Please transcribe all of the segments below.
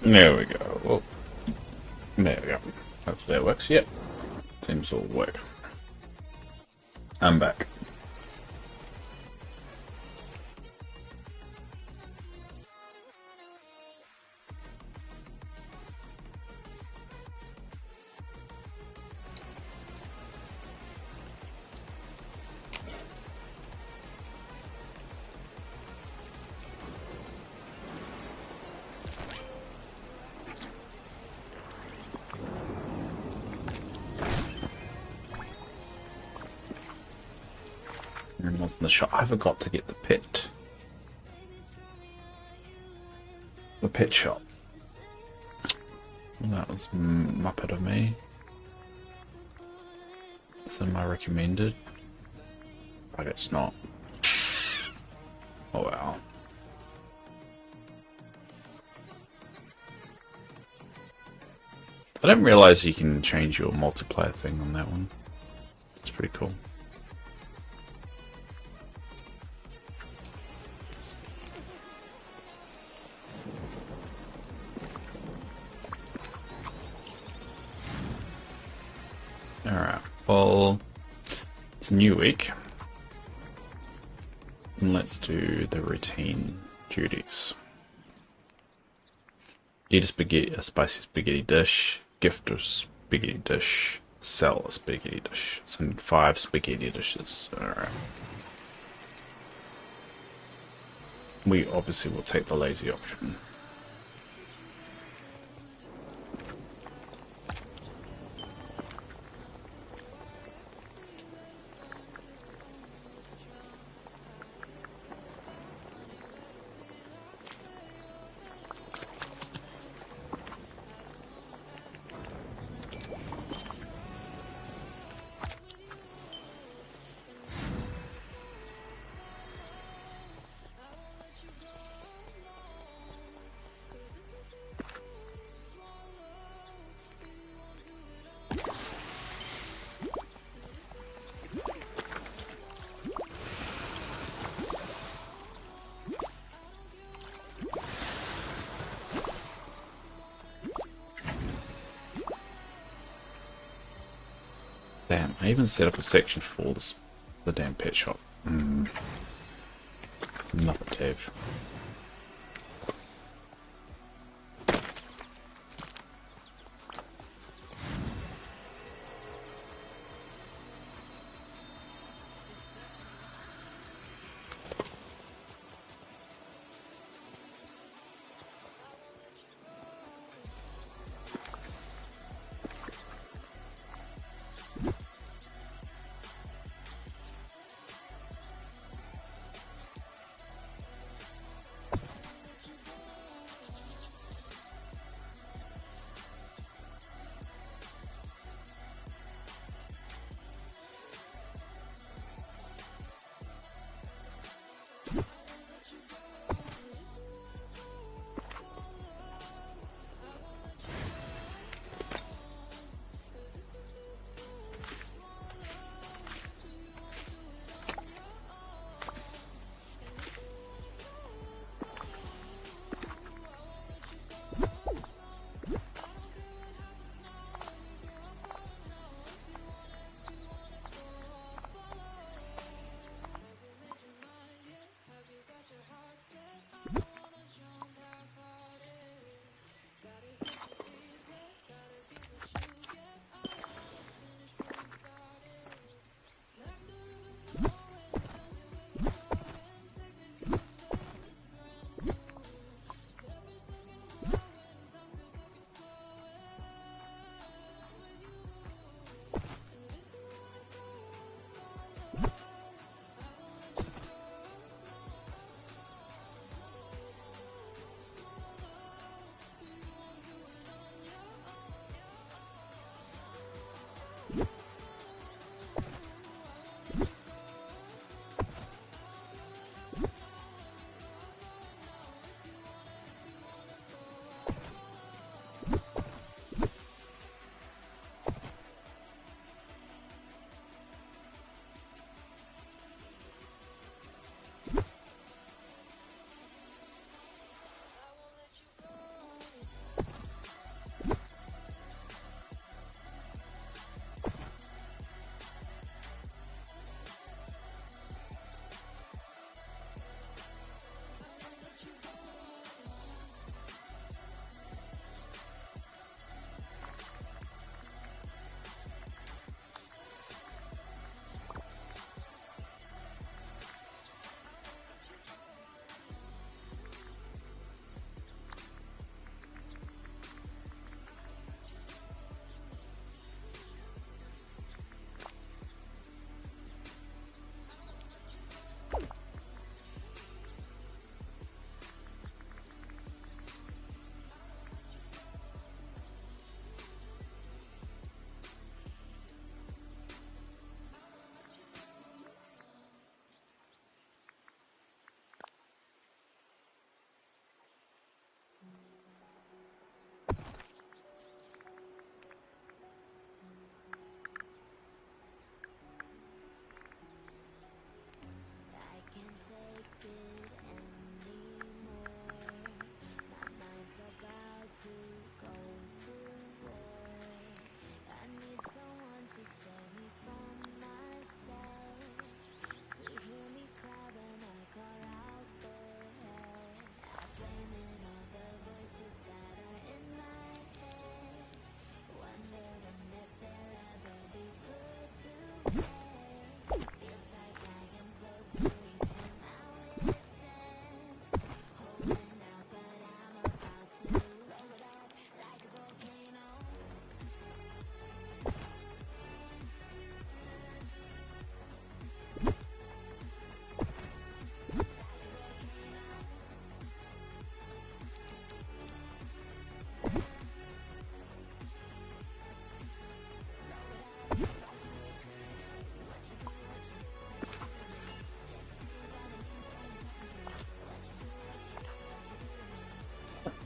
There we go. Oh, there we go. Hopefully that works. Yep. Seems to all work. I'm back. And what's in the shop? I forgot to get the pit. The pit shop. That was Muppet of me. So my recommended. But it's not. Oh wow. I didn't realize you can change your multiplayer thing on that one. It's pretty cool. Alright, well, it's a new week. And let's do the routine duties. Eat a spicy spaghetti dish, gift a spaghetti dish, sell a spaghetti dish. So 5 spaghetti dishes. Alright. We obviously will take the lazy option. Damn, I even set up a section for this, the damn pet shop. Muppet Dave.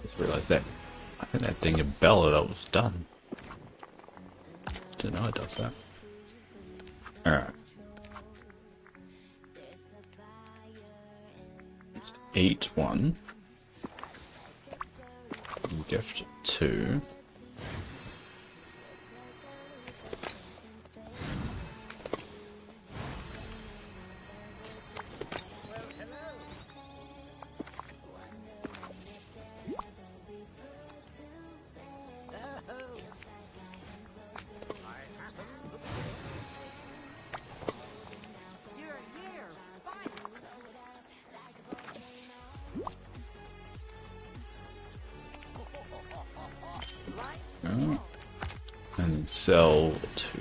Just realised that. I think that ding a bell that was done. Didn't know it does that. Alright. Eat 1. Gift 2. And sell 2.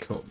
Cool.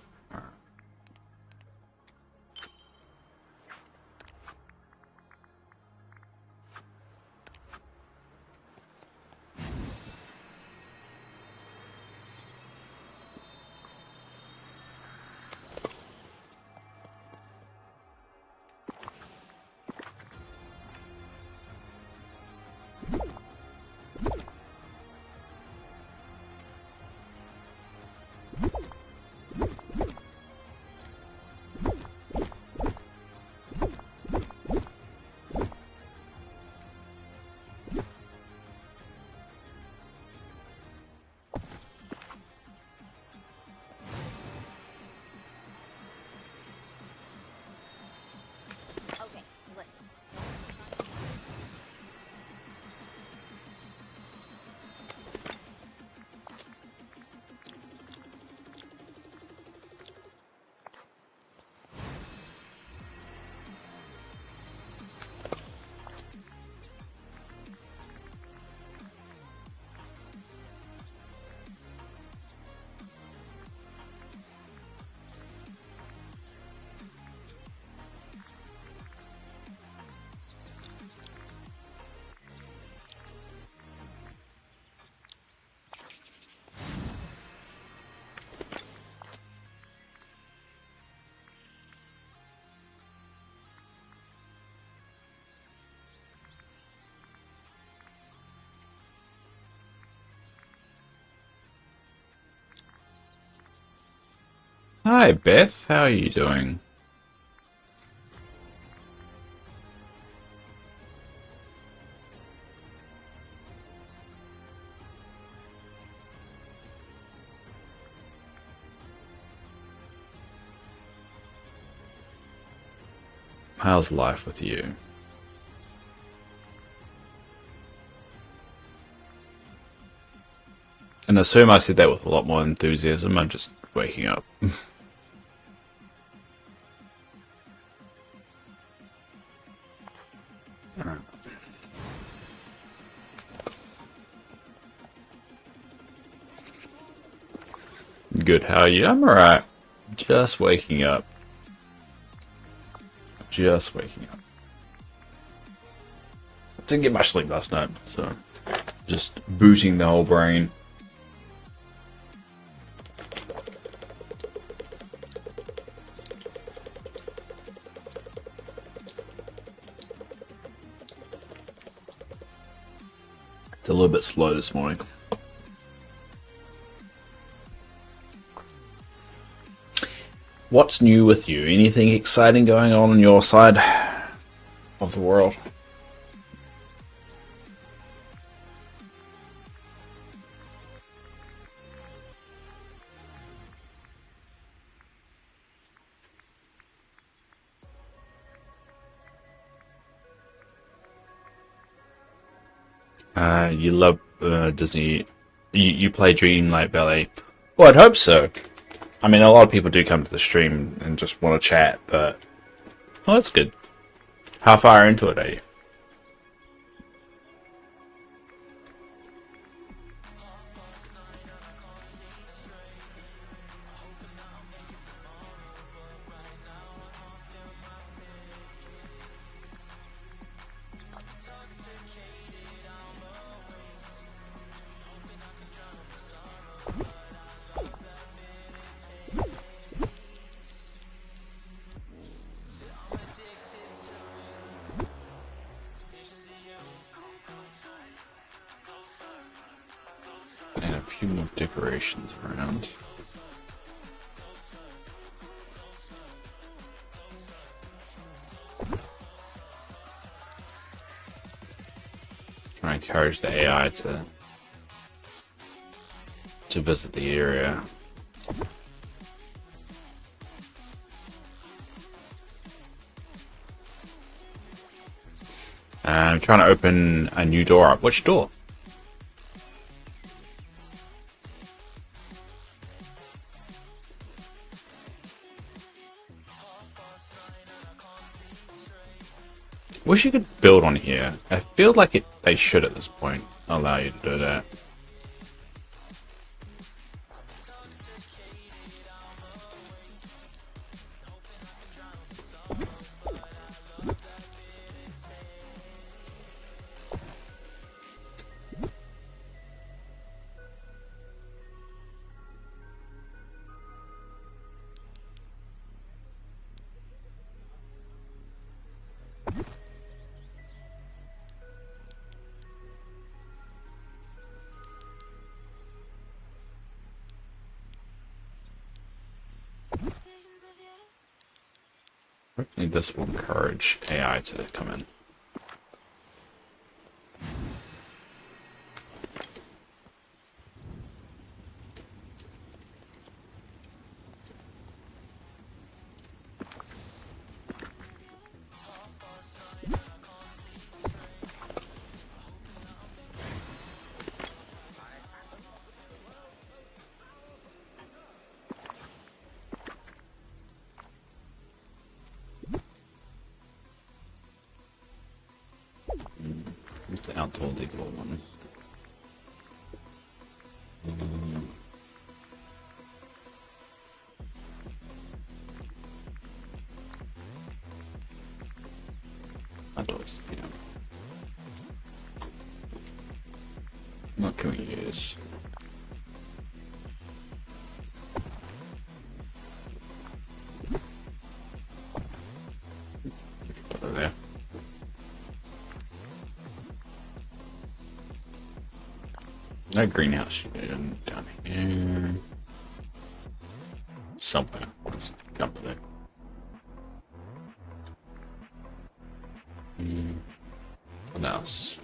Hi Beth, how are you doing? How's life with you? And assume I said that with a lot more enthusiasm. I'm just waking up. Good, how are you? I'm alright. Just waking up. Just waking up. Didn't get much sleep last night, so just booting the whole brain. It's a little bit slow this morning. What's new with you? Anything exciting going on your side of the world? You love Disney. You play Dreamlight Ballet. Well, I'd hope so. I mean, a lot of people do come to the stream and just want to chat, but Well, that's good. How far into it are you? And a few more decorations around. Trying to encourage the AI to visit the area. And I'm trying to open a new door up. Which door? Wish you could build on here. I feel like they should at this point allow you to do that. Hopefully this will encourage AI to come in. It's the outdoor legal one. Outdoors, yeah. What can we use? Put it there. No greenhouse down here. Somewhere. Let's dump it there. What else?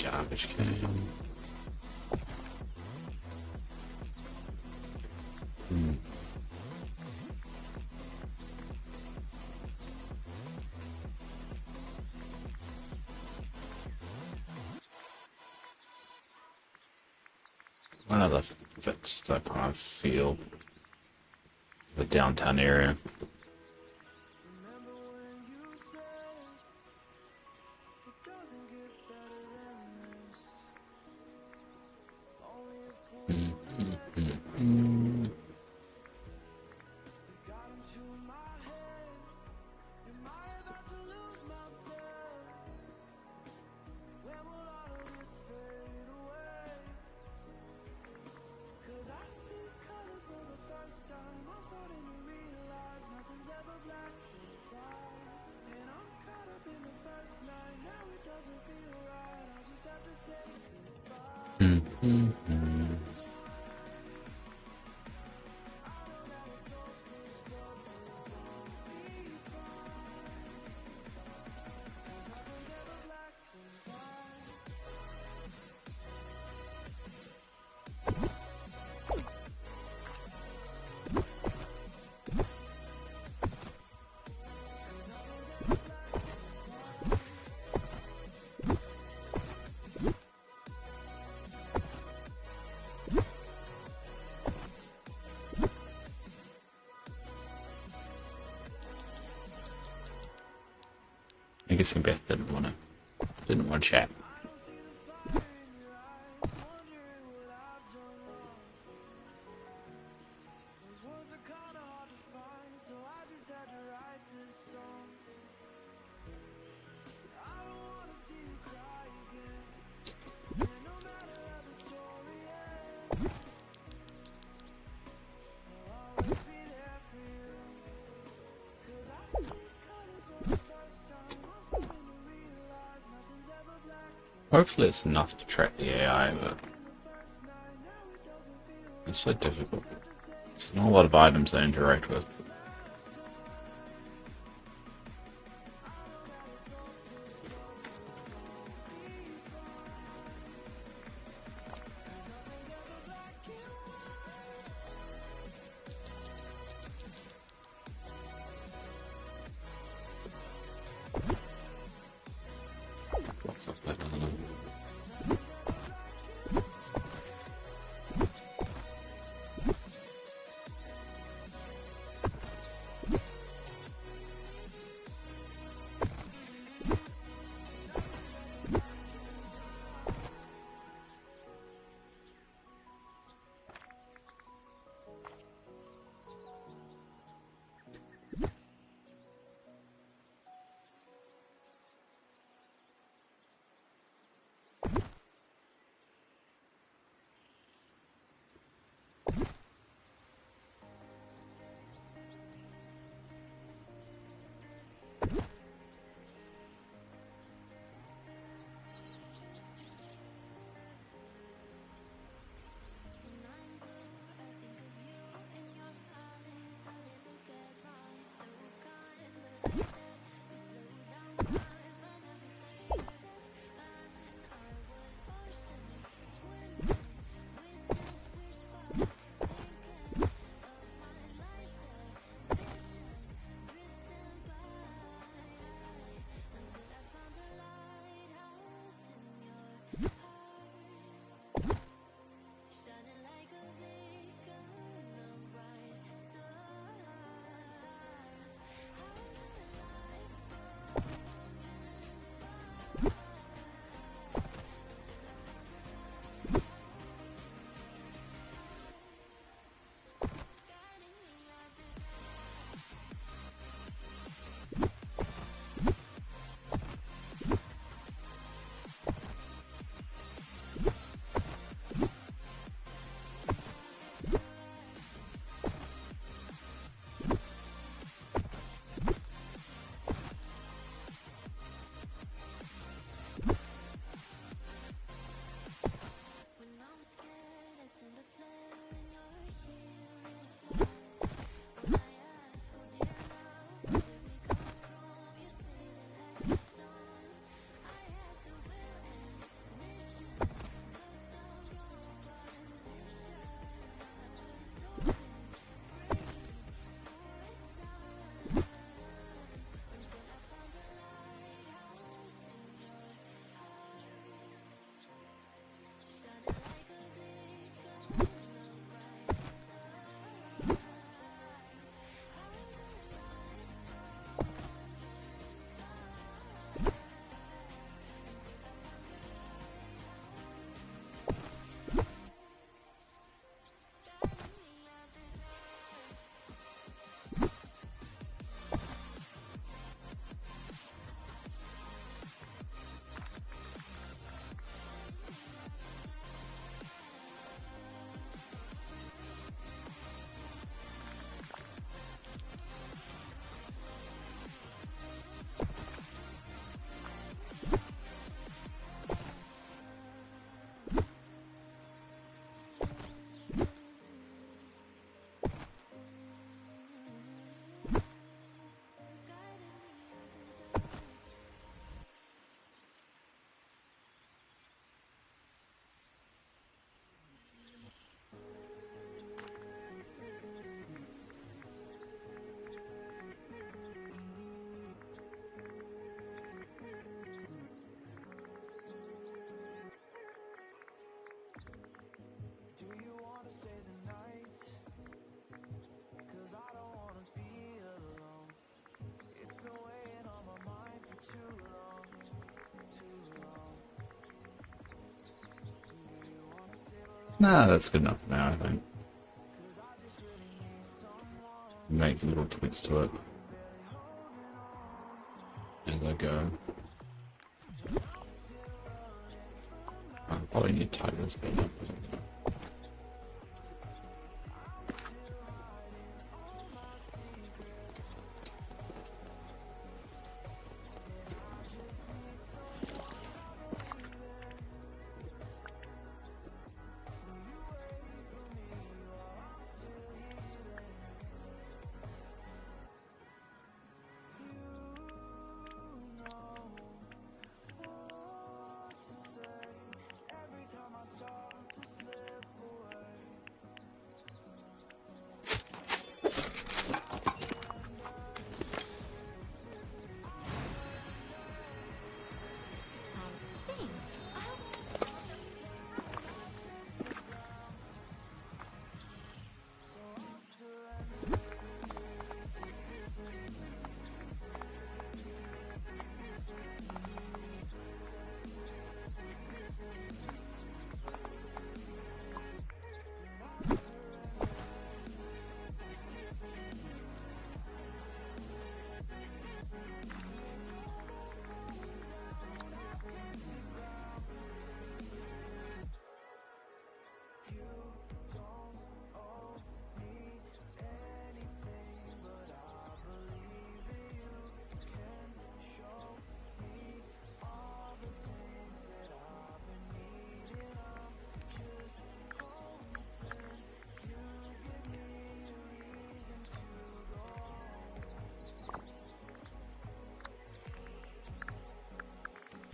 Garbage can. One of the fits that kind of feel the downtown area. guessing Beth didn't want to chat. Hopefully it's enough to track the AI, but it's so difficult. There's not a lot of items I interact with. Nah, that's good enough now, I think. Make little tweaks to it as I go. I probably need to tighten this bit up or something.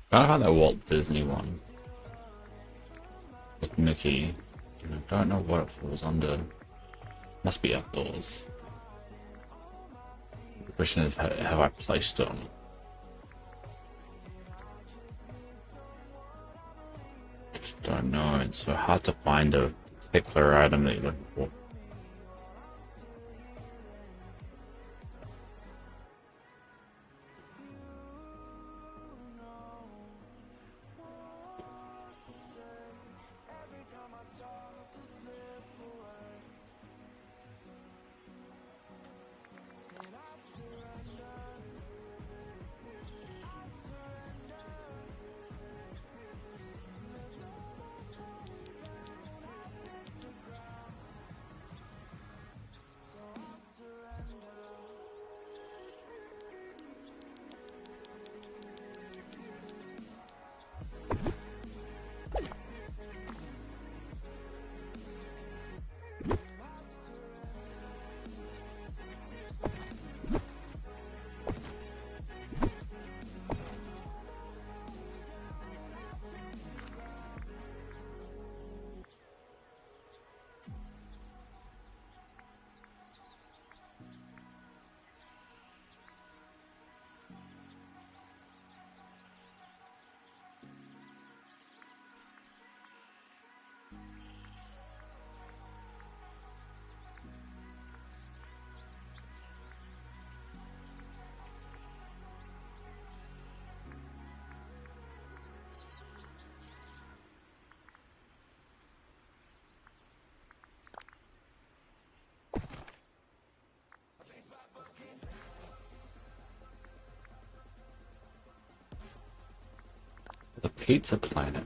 I had that Walt Disney one with Mickey. And I don't know what it falls under. Must be outdoors. The question is, have I placed it on it? Just don't know. It's so hard to find a particular item that you're looking for. The Pizza Planet.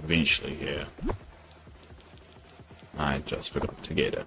eventually here. I just forgot to get it.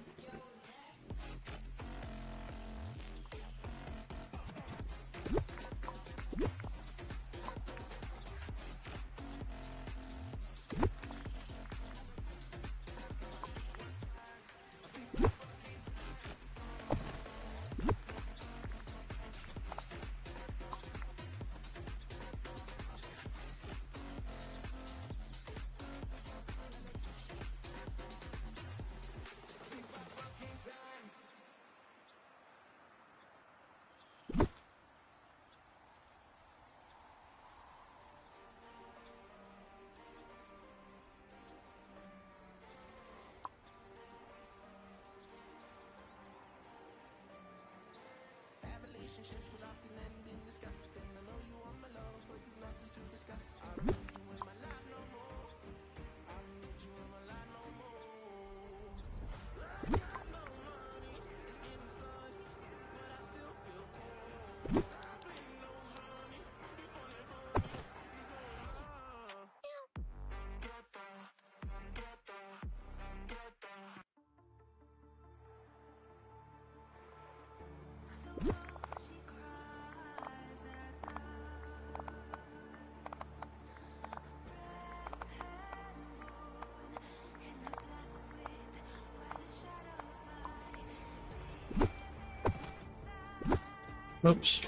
Oops.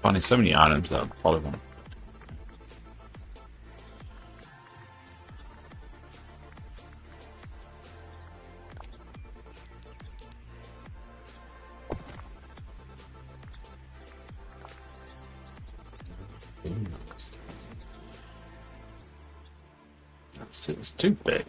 Finding so many items that are polygon. It's too big.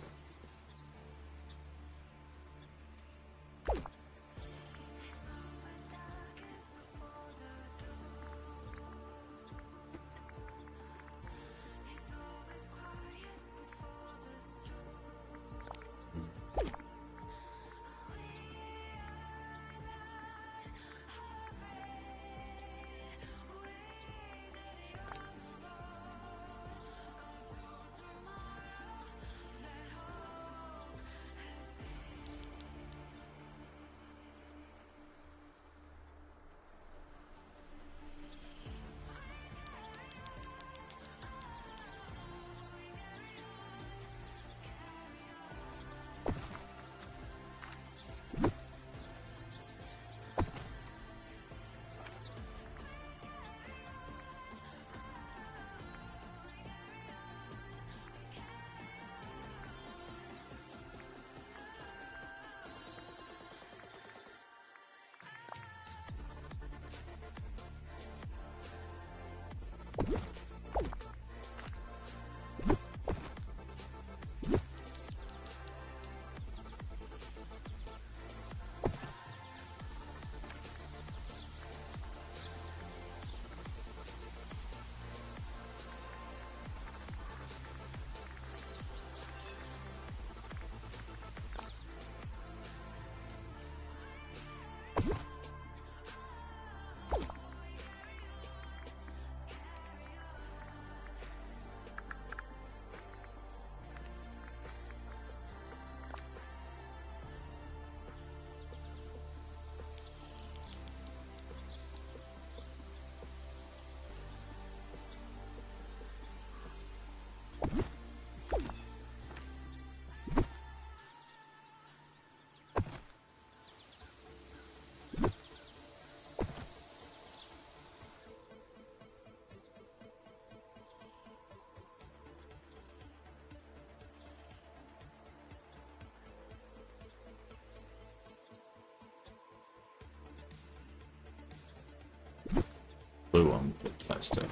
blue one with plastic.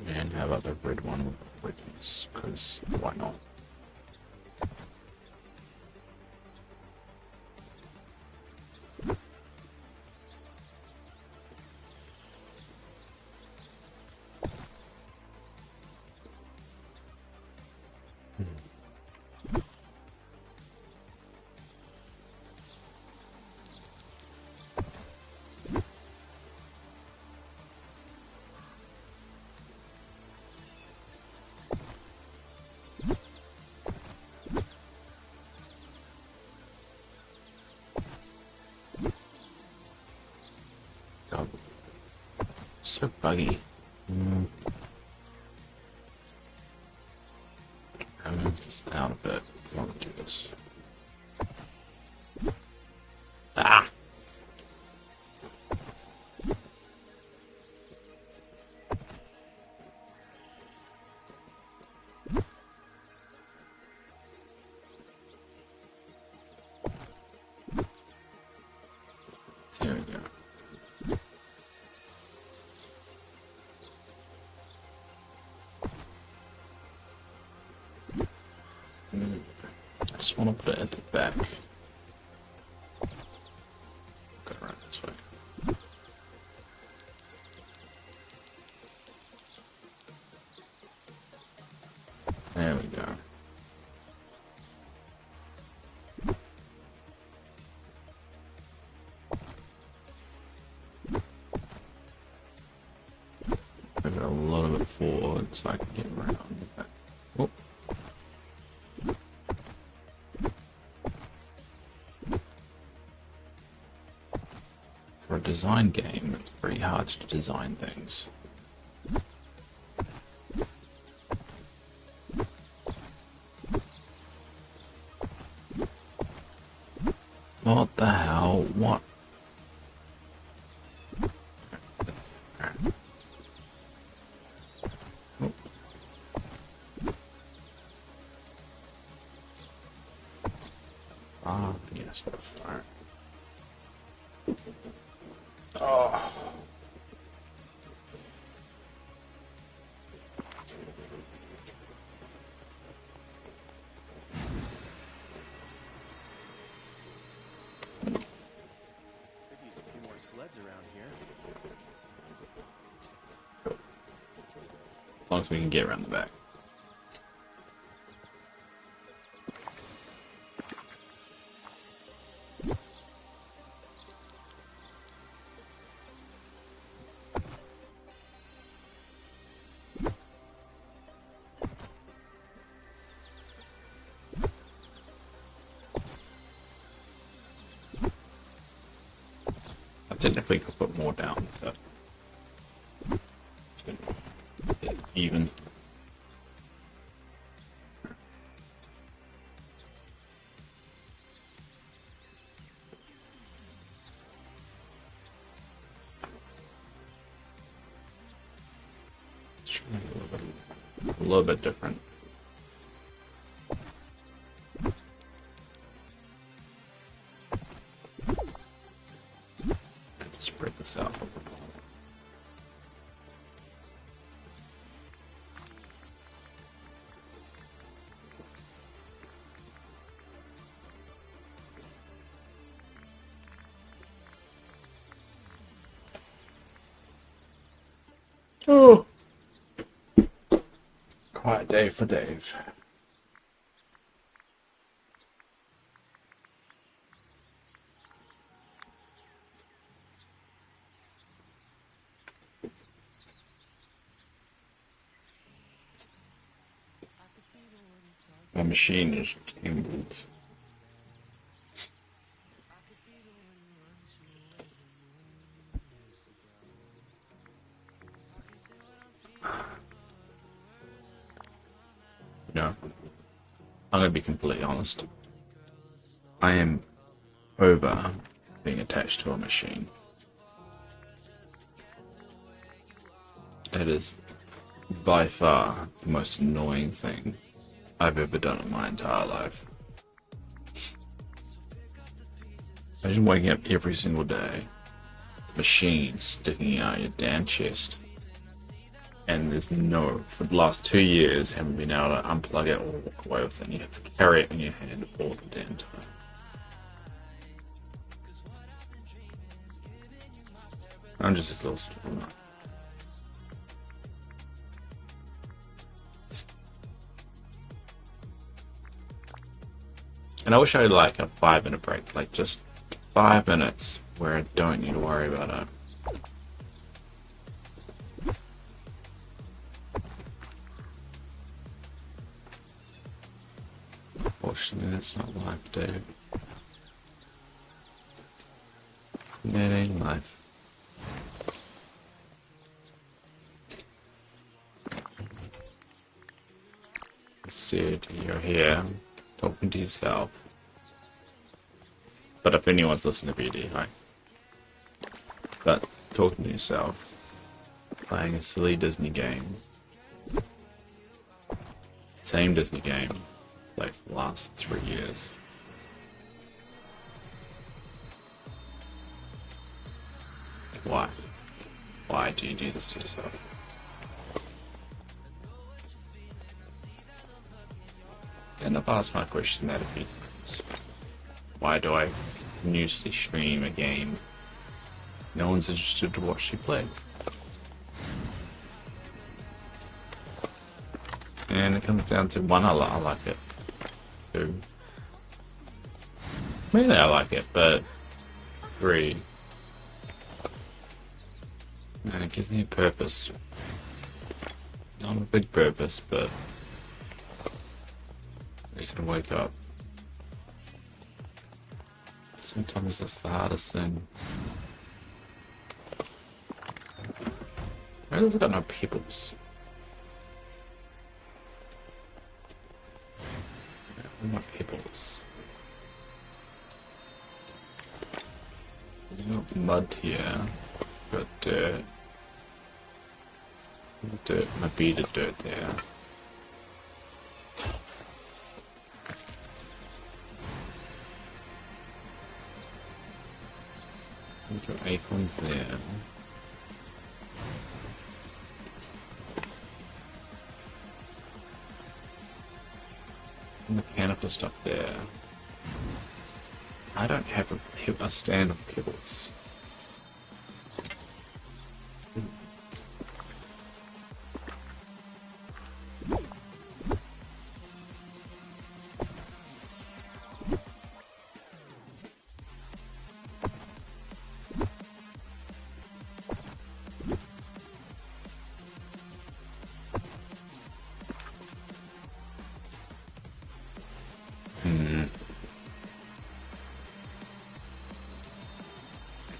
And how about the red one with ribbons? Because why not? God, so buggy. I'll move this down a bit. I want to do this. Ah! Here we go. I just want to put it at the back. Go around this way. There we go. Move it a little bit forward so I can get around that. Oh. For a design game, it's pretty hard to design things. What the hell? What? Oh. Ah, yes, that's fire. Oh. Sleds around here. Cool. As long as we can get around the back. Technically could put more down, but it's good. Even. Let's try a little bit different. Spread this out. Oh, quiet day for Dave. My machine is tangled. No, I'm gonna be completely honest. I am over being attached to a machine. It is by far the most annoying thing I've ever done in my entire life. Imagine waking up every single day machine sticking out your damn chest. And there's no, for the last 2 years, haven't been able to unplug it or walk away with it. And you have to carry it in your hand all the damn time. I'm just exhausted from that. And I wish I had like a 5-minute break, like just 5 minutes where I don't need to worry about it. Unfortunately, that's not life, dude. That ain't life. Instead, you're here, talking to yourself. But if anyone's listening to BD, right? But talking to yourself, playing a silly Disney game. Same Disney game, like the last 3 years. Why? Why do you do this to yourself? And I've asked my question that a few times. Why do I continuously stream a game no one's interested to watch you play? And it comes down to one, I like it. Two, mainly I like it, but three, and it gives me a purpose. Not a big purpose, but you can wake up. Sometimes that's the hardest thing. I also got no pebbles. My pebbles. There's no mud here. Got dirt. Dirt, my beaded dirt there. There's your acorns there. Mechanical stuff there. I don't have a stand of pebbles.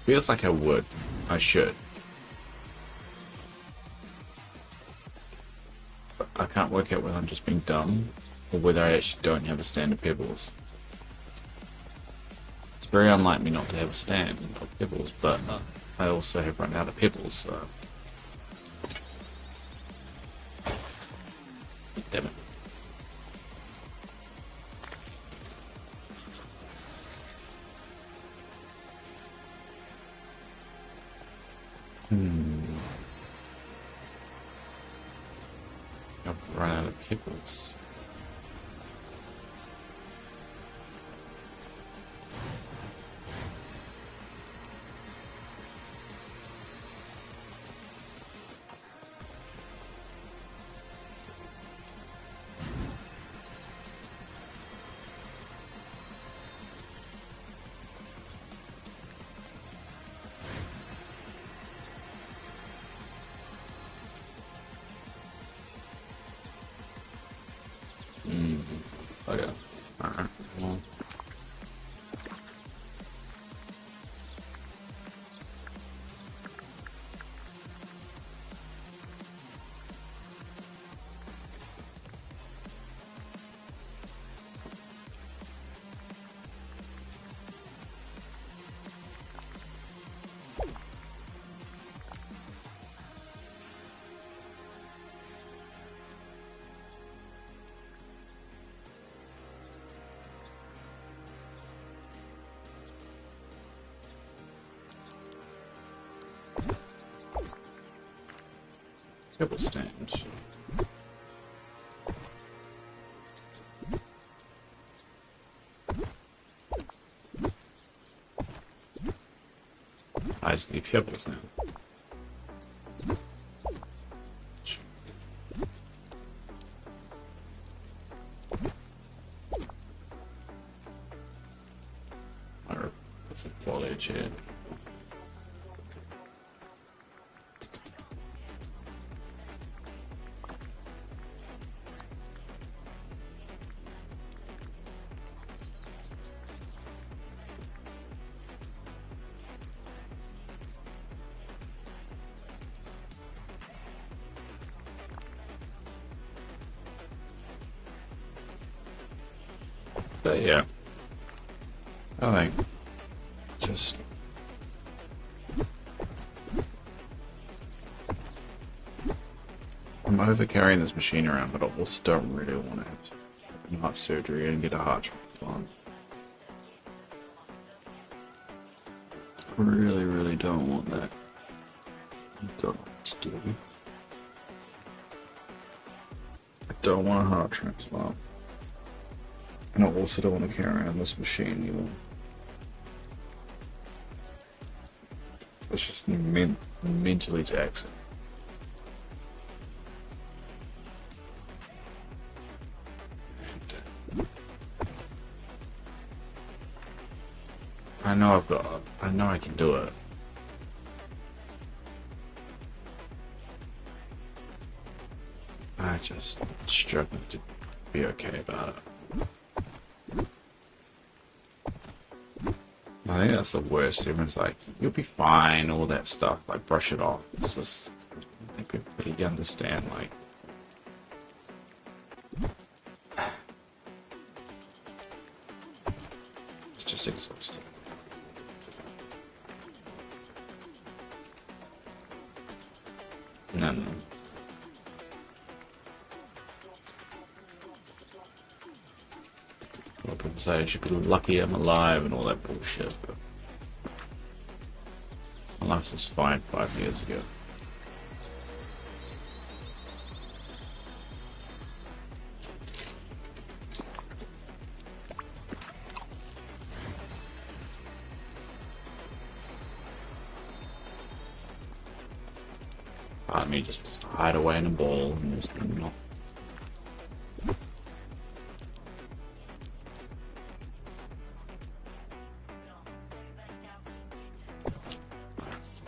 Feels like I would. I should. But I can't work out whether I'm just being dumb or whether I actually don't have a stand of pebbles. It's very unlike me not to have a stand of pebbles, but I also have run out of pebbles, so... Damn it. I've run out of pebbles. Okay. Alright, well. Pebble stand. I just need pebbles now. Or put some foliage here. But yeah, I think just I'm over carrying this machine around, but I also don't really want to have open heart surgery and get a heart transplant. I really, really don't want that. I don't know what to do. I don't want a heart transplant. And I also don't want to carry around this machine anymore. It's just mentally taxing. I know I know I can do it. I just struggle to be okay about it. I think that's the worst. Everyone's like, you'll be fine, all that stuff, like brush it off. It's just, I think people really understand, like, it's just exhausting. No. A lot of people say I should be lucky I'm alive and all that bullshit, but my life was fine 5 years ago. Part of me just hide away in a ball and just not.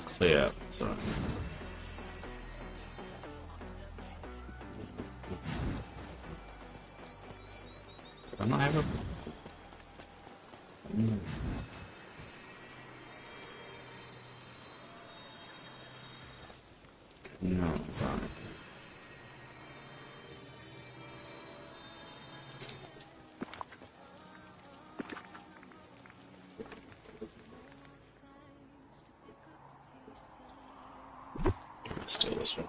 Clear, so. Do I not have a. No, right. Steal this one.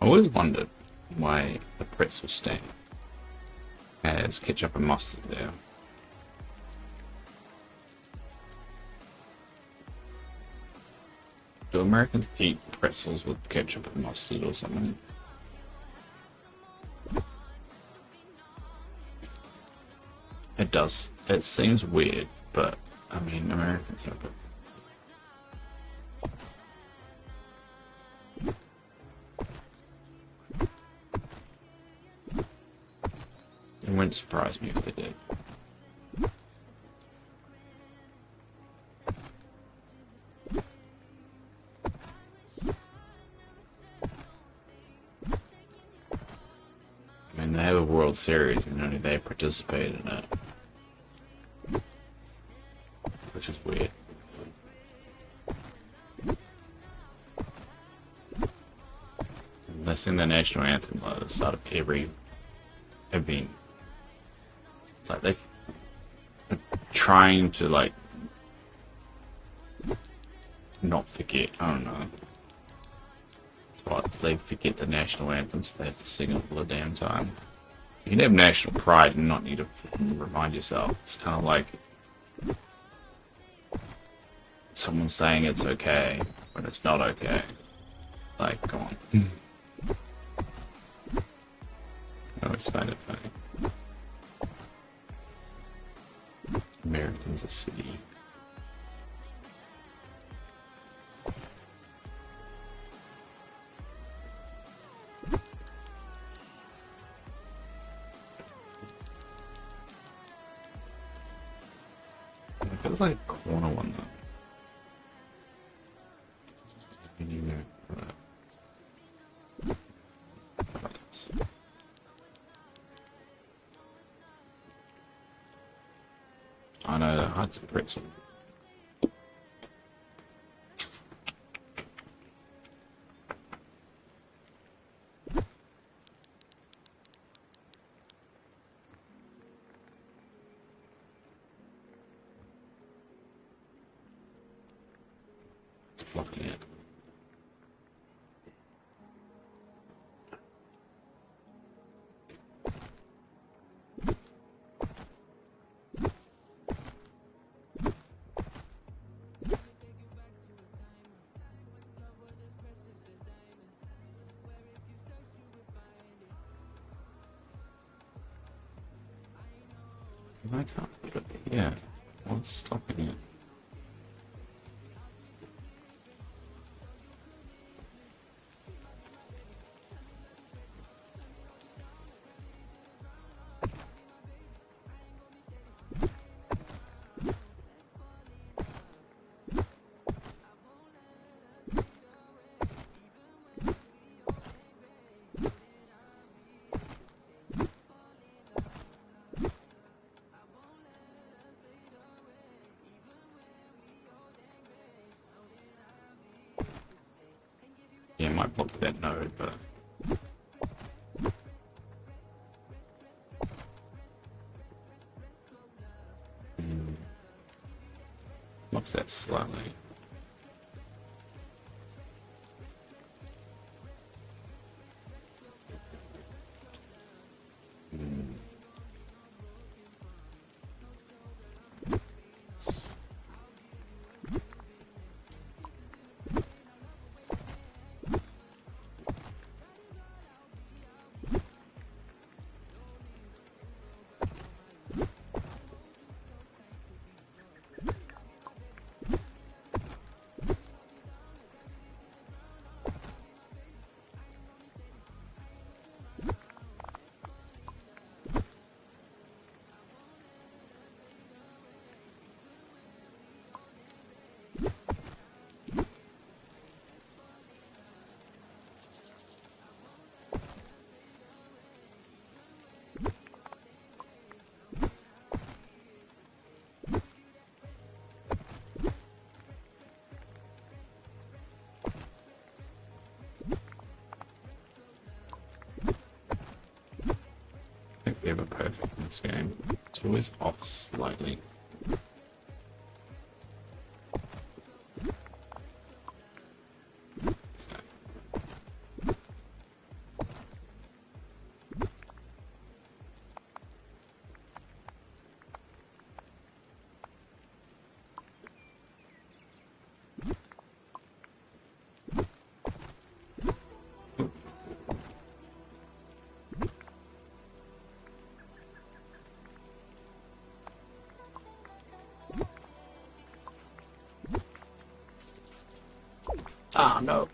I always wondered why the pretzel stand has ketchup and mustard there. Do Americans eat pretzels with ketchup and mustard or something? It does. It seems weird, but I mean, Americans are a bit. It wouldn't surprise me if they did. have a World Series and only they participate in it, which is weird. They sing the national anthem at the start of every event. It's like they're trying to like not forget. I don't know. But they forget the national anthem, so they have to sing it all the damn time. You can have national pride and not need to remind yourself. It's kind of like someone saying it's okay when it's not okay. Like, come on. I always find it funny. American's a city. It feels like a corner one though. I know that hurts a pretzel. It's blocking it. I can't put it here. What's stopping it? Yeah, it might block that node, but blocks that slightly. I think we have a perfect in this game. It's always off slightly. Ah, no.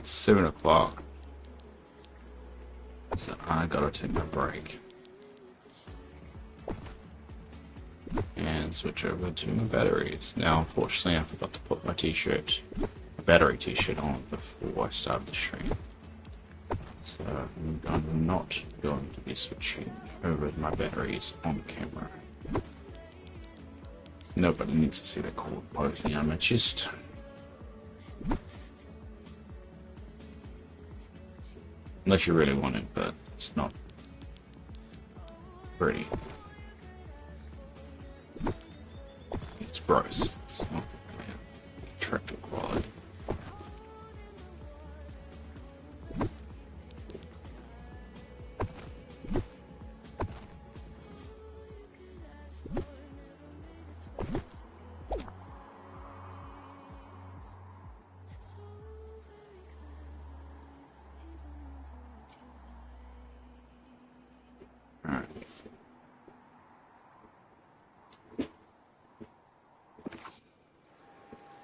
it's 7 o'clock. So I gotta take my break. And switch over to my batteries. Now, unfortunately, I forgot to put my battery t-shirt on before I started the stream. So I'm not going to be switching over my batteries on camera. Nobody needs to see the cord poking on my chest. Unless you really want it, but it's not pretty. It's gross. It's not attractive quality. Alright.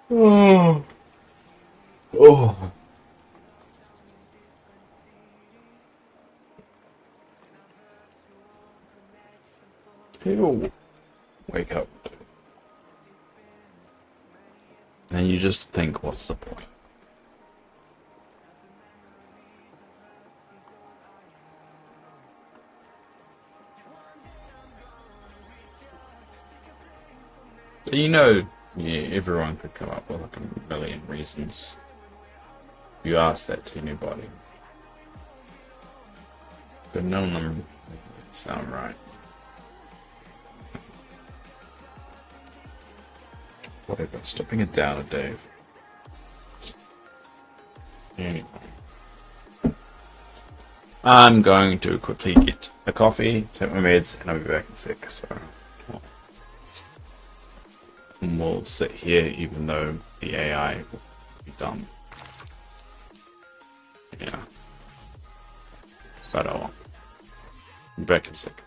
Oh. Oh. People wake up and you just think, what's the point? You know, yeah, everyone could come up with like a million reasons. You ask that to anybody, but none of them sound right. Whatever, stopping it down a Dave. Anyway. I'm going to quickly get a coffee, take my meds, and I'll be back in a sec. So we'll sit here even though the AI will be dumb. Yeah. But I'll be back in a sec.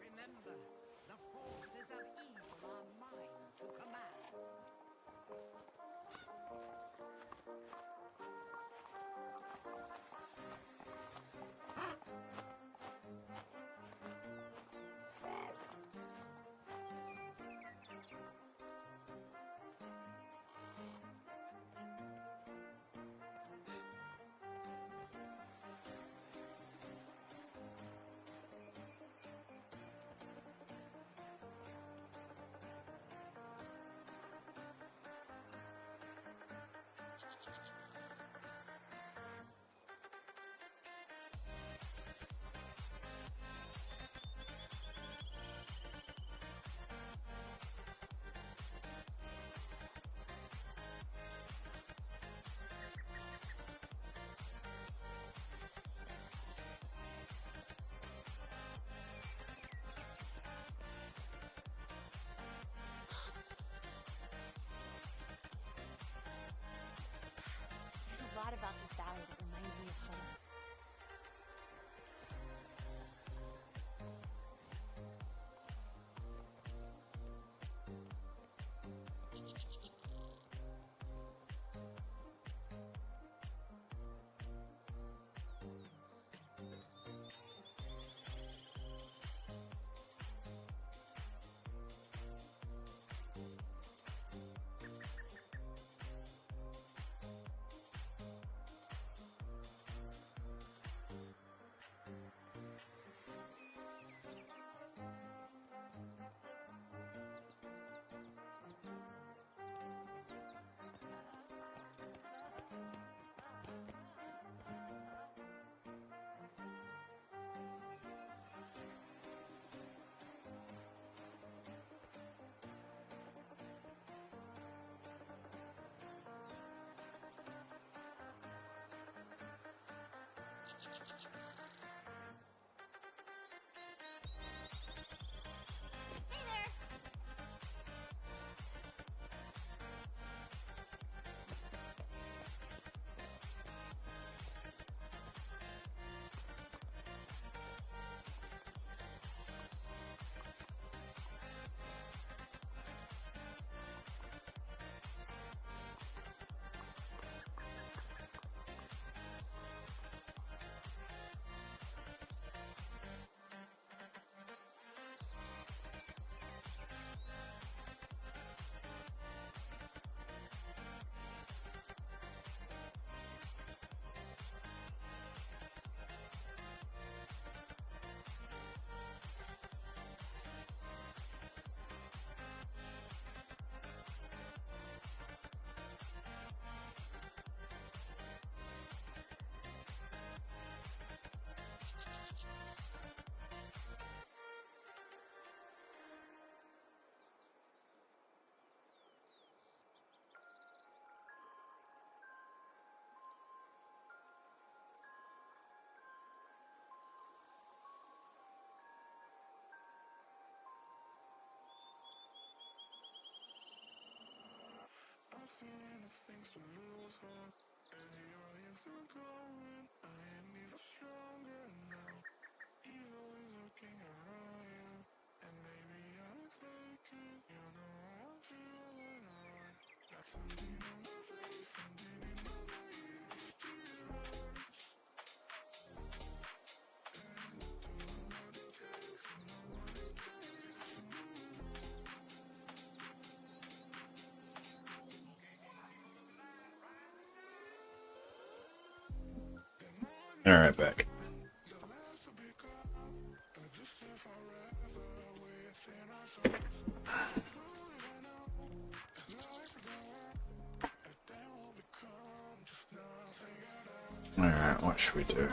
Remember, the forces of evil are mine to command. Alright, back. Alright, what should we do?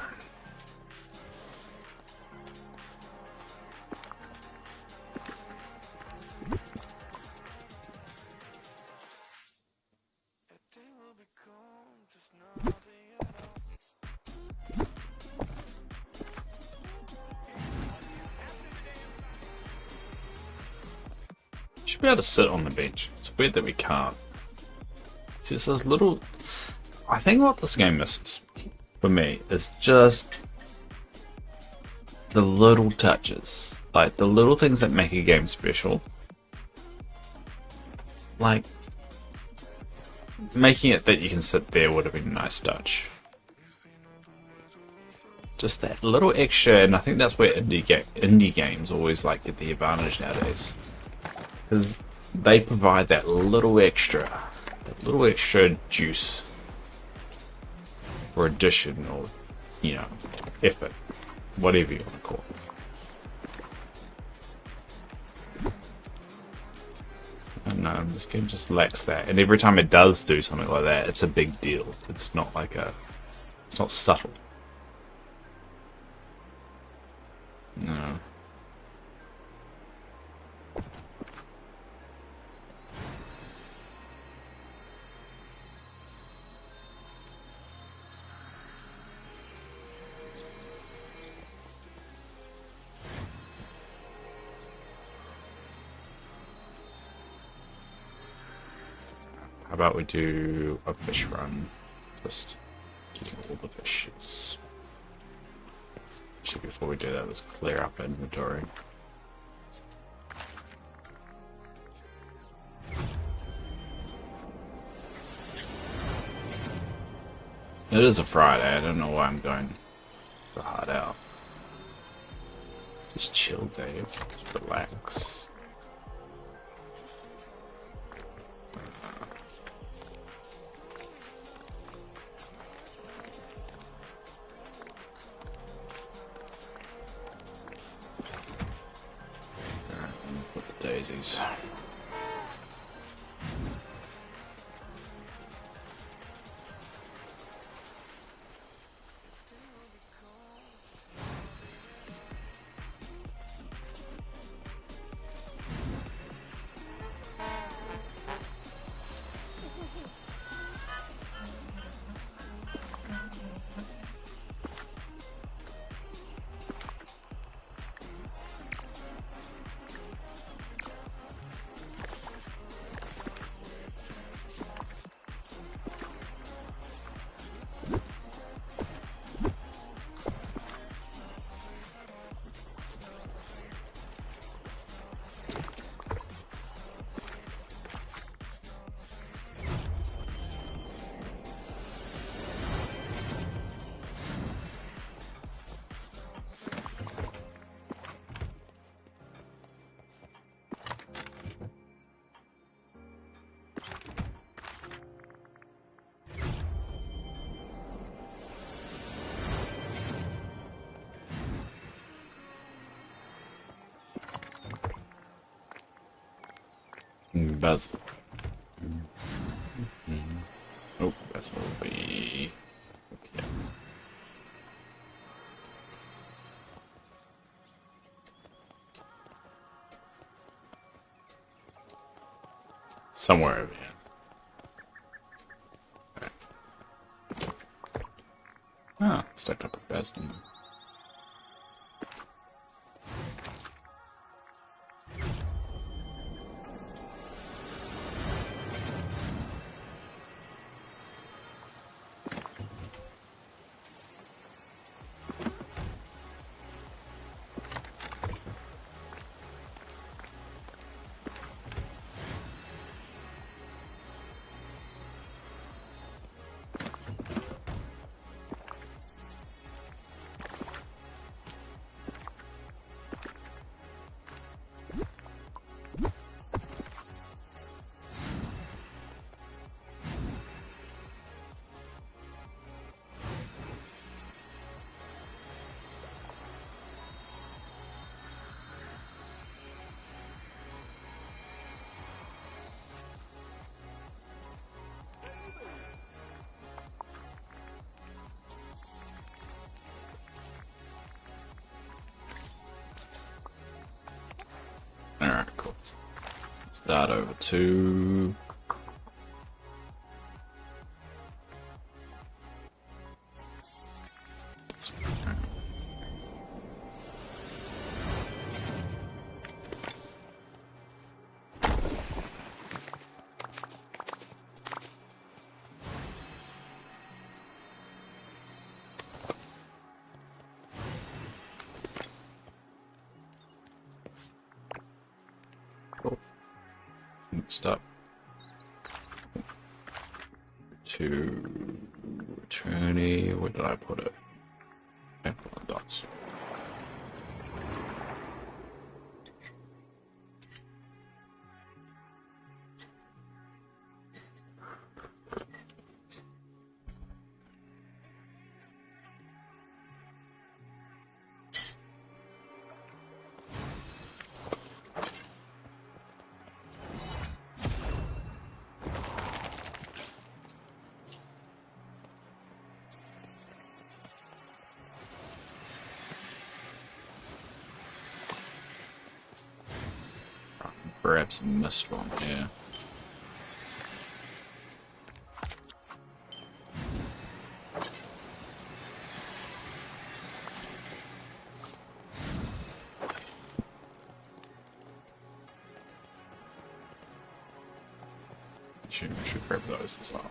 Should be able to sit on the bench. It's weird that we can't. It's just those little. I think what this game misses for me is just the little touches, like the little things that make a game special. Like making it that you can sit there would have been a nice touch. Just that little extra, and I think that's where indie games always like get the advantage nowadays, because they provide that little extra juice or addition, or effort, whatever you want to call it. And this game just lacks that, and every time it does do something like that, it's a big deal. It's not subtle. No. How about we do a fish run? Just getting all the fishes. Actually, before we do that, let's clear up inventory. It is a Friday. I don't know why I'm going so hard out. Just chill, Dave. Just relax. Daisies. Basil. Oh, Basil will be. Okay. Somewhere over here. Right. Ah, stacked up with Basil. Alright, cool. Start over to... Cool. Next up. To attorney, where did I put it? Apple and dots. Perhaps missed one, yeah. Should grab those as well.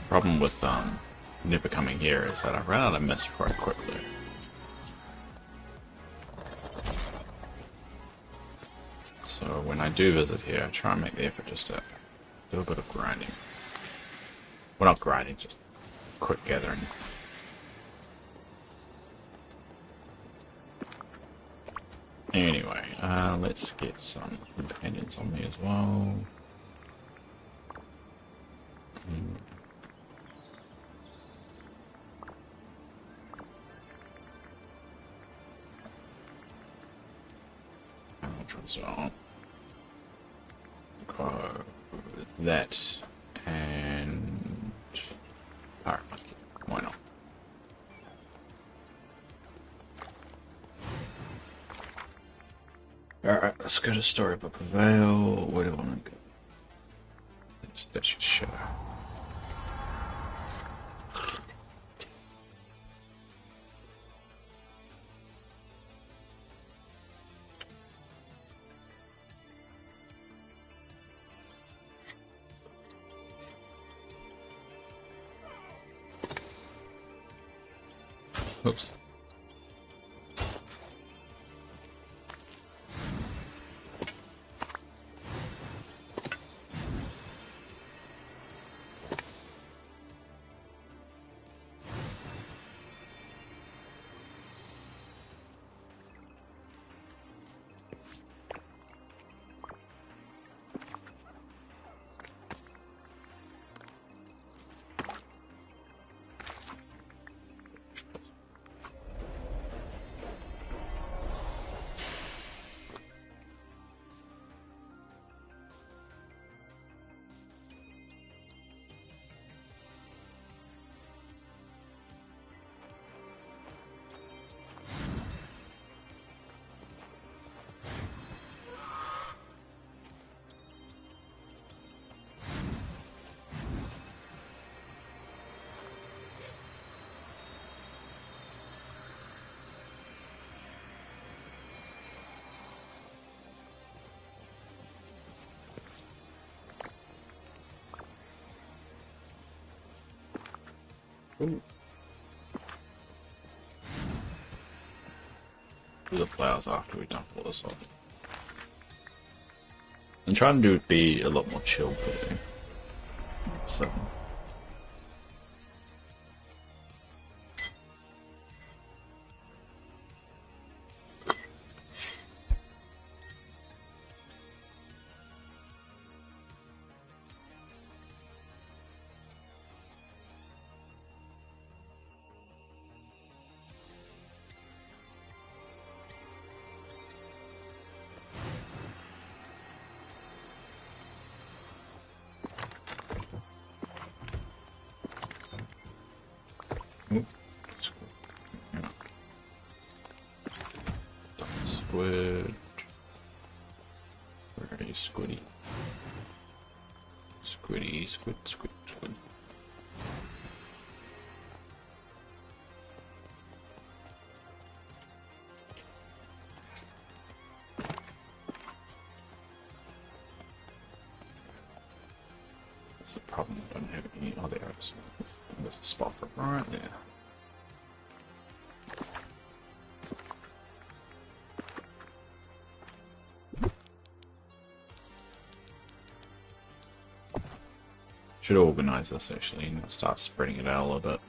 Problem with never coming here is that I ran out of mist quite quickly. So when I do visit here, I try and make the effort just to do a bit of grinding. Well, not grinding, just quick gathering. Anyway, let's get some companions on me as well. So, that and alright, why not? Alright, let's go to Storybook of Vale. Where do I want to go? That should show. Oops. Ooh. Do the flowers after we dump all this off. I'm trying to be a lot more chill today. So. Yeah. Squid. Where are you, Squiddy? Squiddy, squid, squid, squid. That's the problem. I don't have any. Oh, there it is. There's a spot for it right there. Should organize this actually and start spreading it out a little bit.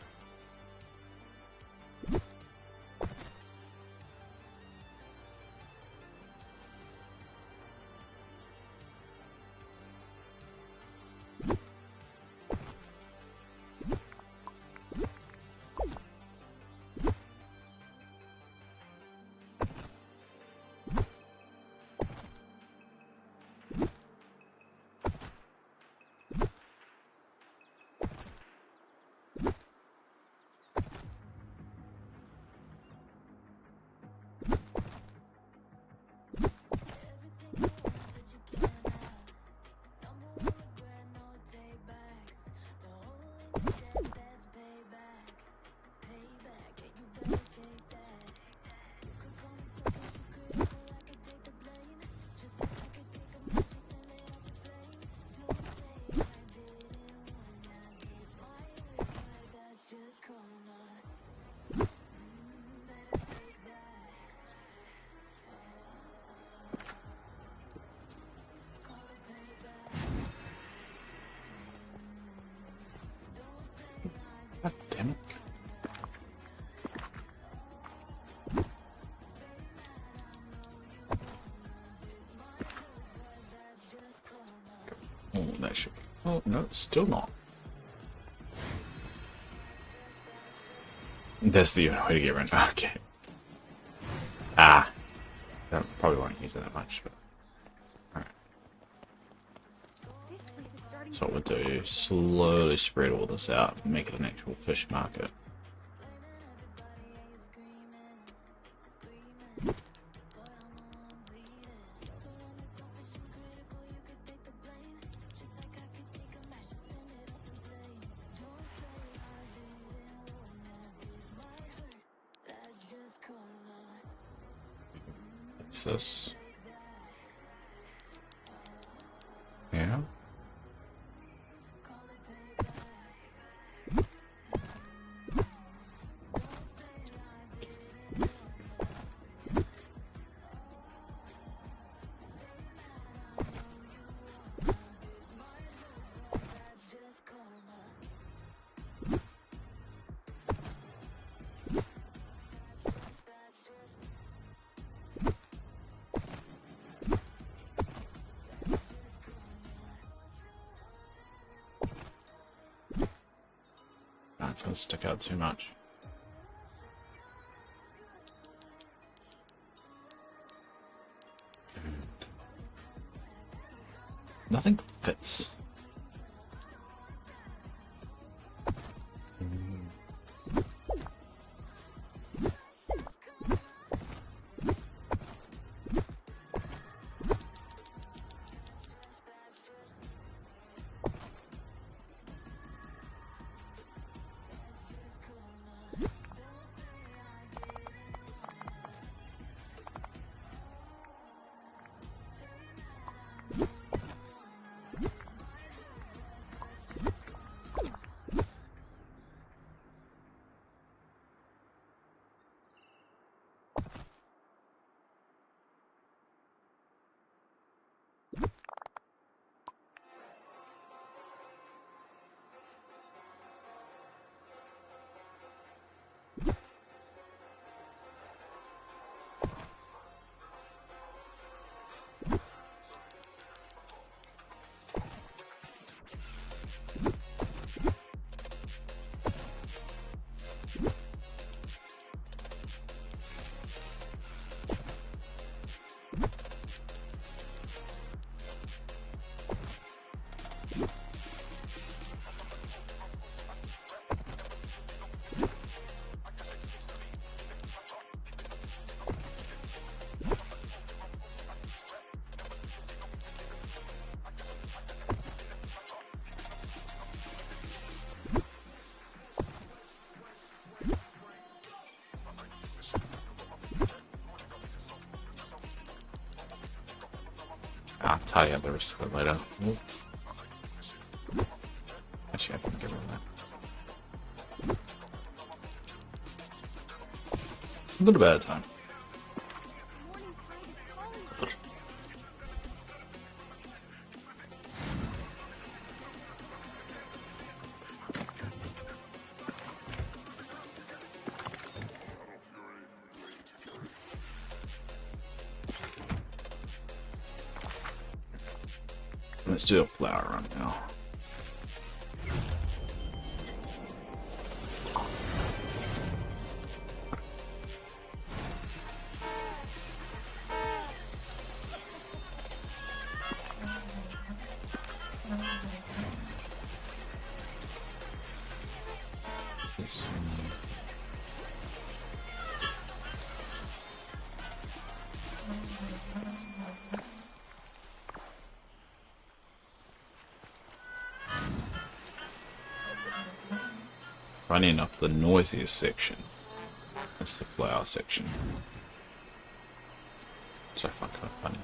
God damn it. Oh, that should be. Oh, no, still not. That's the only way to get around. Okay. Ah. That probably won't use it that much, but. Alright. So what we'll do, slowly spread all this out and make it an actual fish market. What's this? Yeah. It's going to stick out too much. Nothing fits. tidy up the rest of it later. Oop. Actually, I can get rid of that. A little bit of time. Let's do a flower run now. This, running up the noisiest section. That's the flower section. Which I find kind of funny.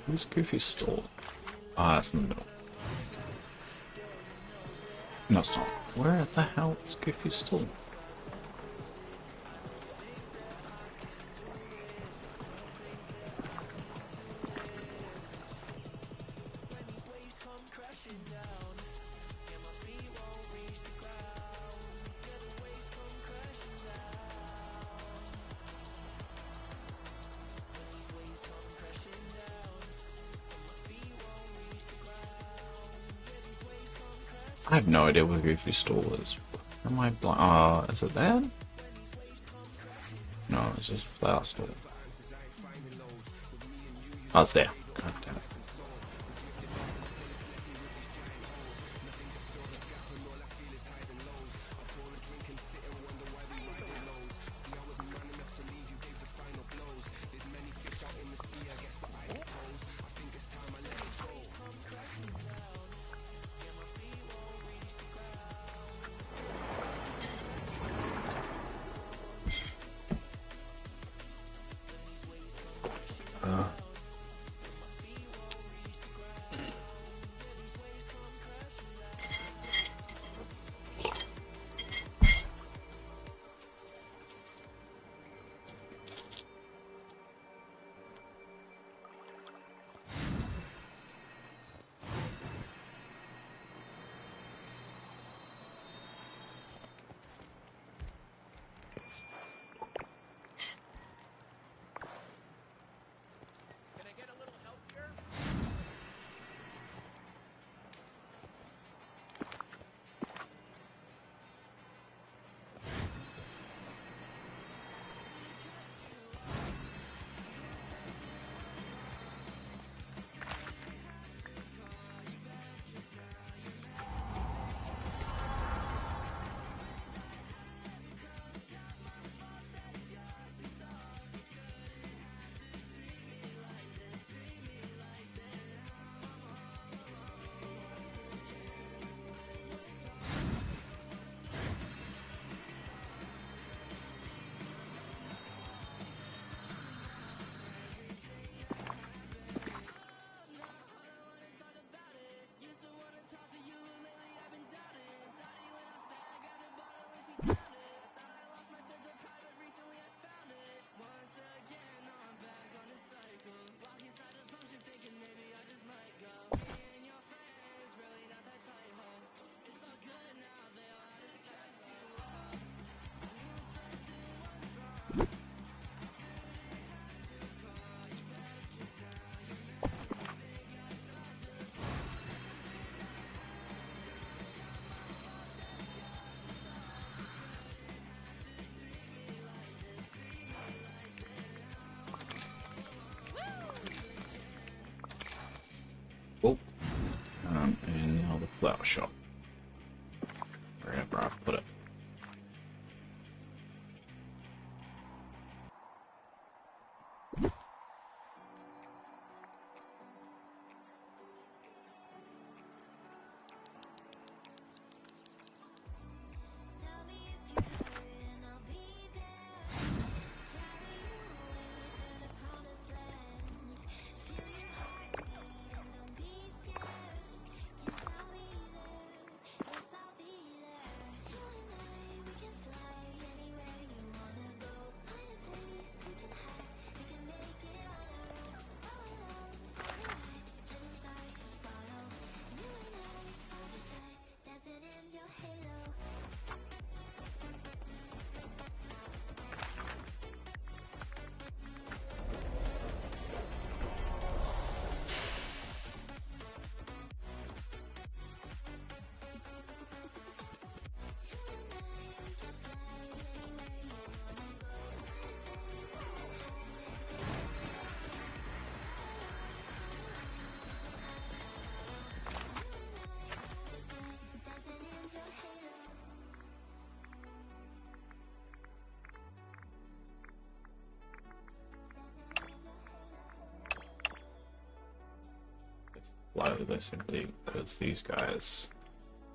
Where's Goofy's stall? Ah, it's in the middle. No, it's not. Where the hell is Goofy's stall? I have no idea where Goofy's stall is. Am I blind? Is it there? No, it's just a flower stall. Oh, it's there. God damn it. Oh, and now the flower shop. blow this empty because these guys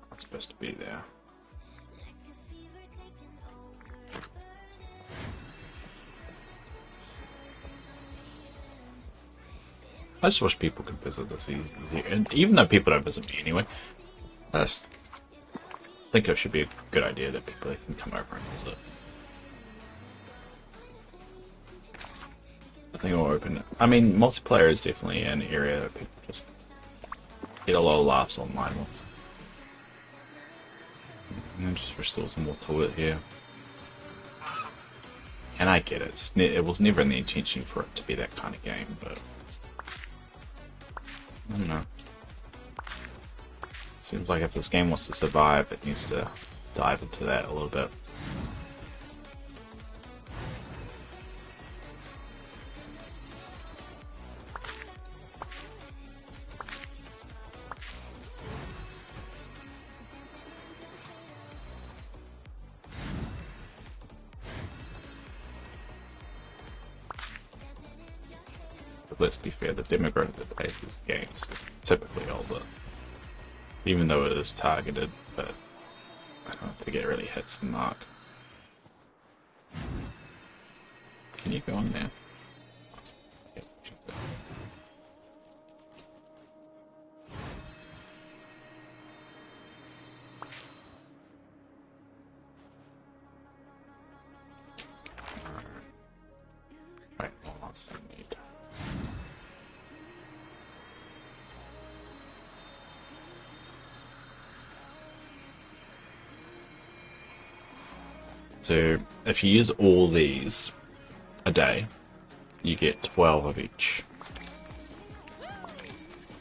aren't supposed to be there. I just wish people could visit this easier, and even though people don't visit me anyway, I just think it should be a good idea that people can come over and visit. I think I'll open it. I mean, multiplayer is definitely an area that people just get a lot of laughs online with. And I just wish there was more to it here. And I get it. It was never in the intention for it to be that kind of game, but I don't know. Seems like if this game wants to survive, it needs to dive into that a little bit. But let's be fair, the demographic that plays these games is typically older. Even though it is targeted, but I don't think it really hits the mark. Can you go in there? Yep, check that. Right, what else do I need? So if you use all these a day, you get 12 of each.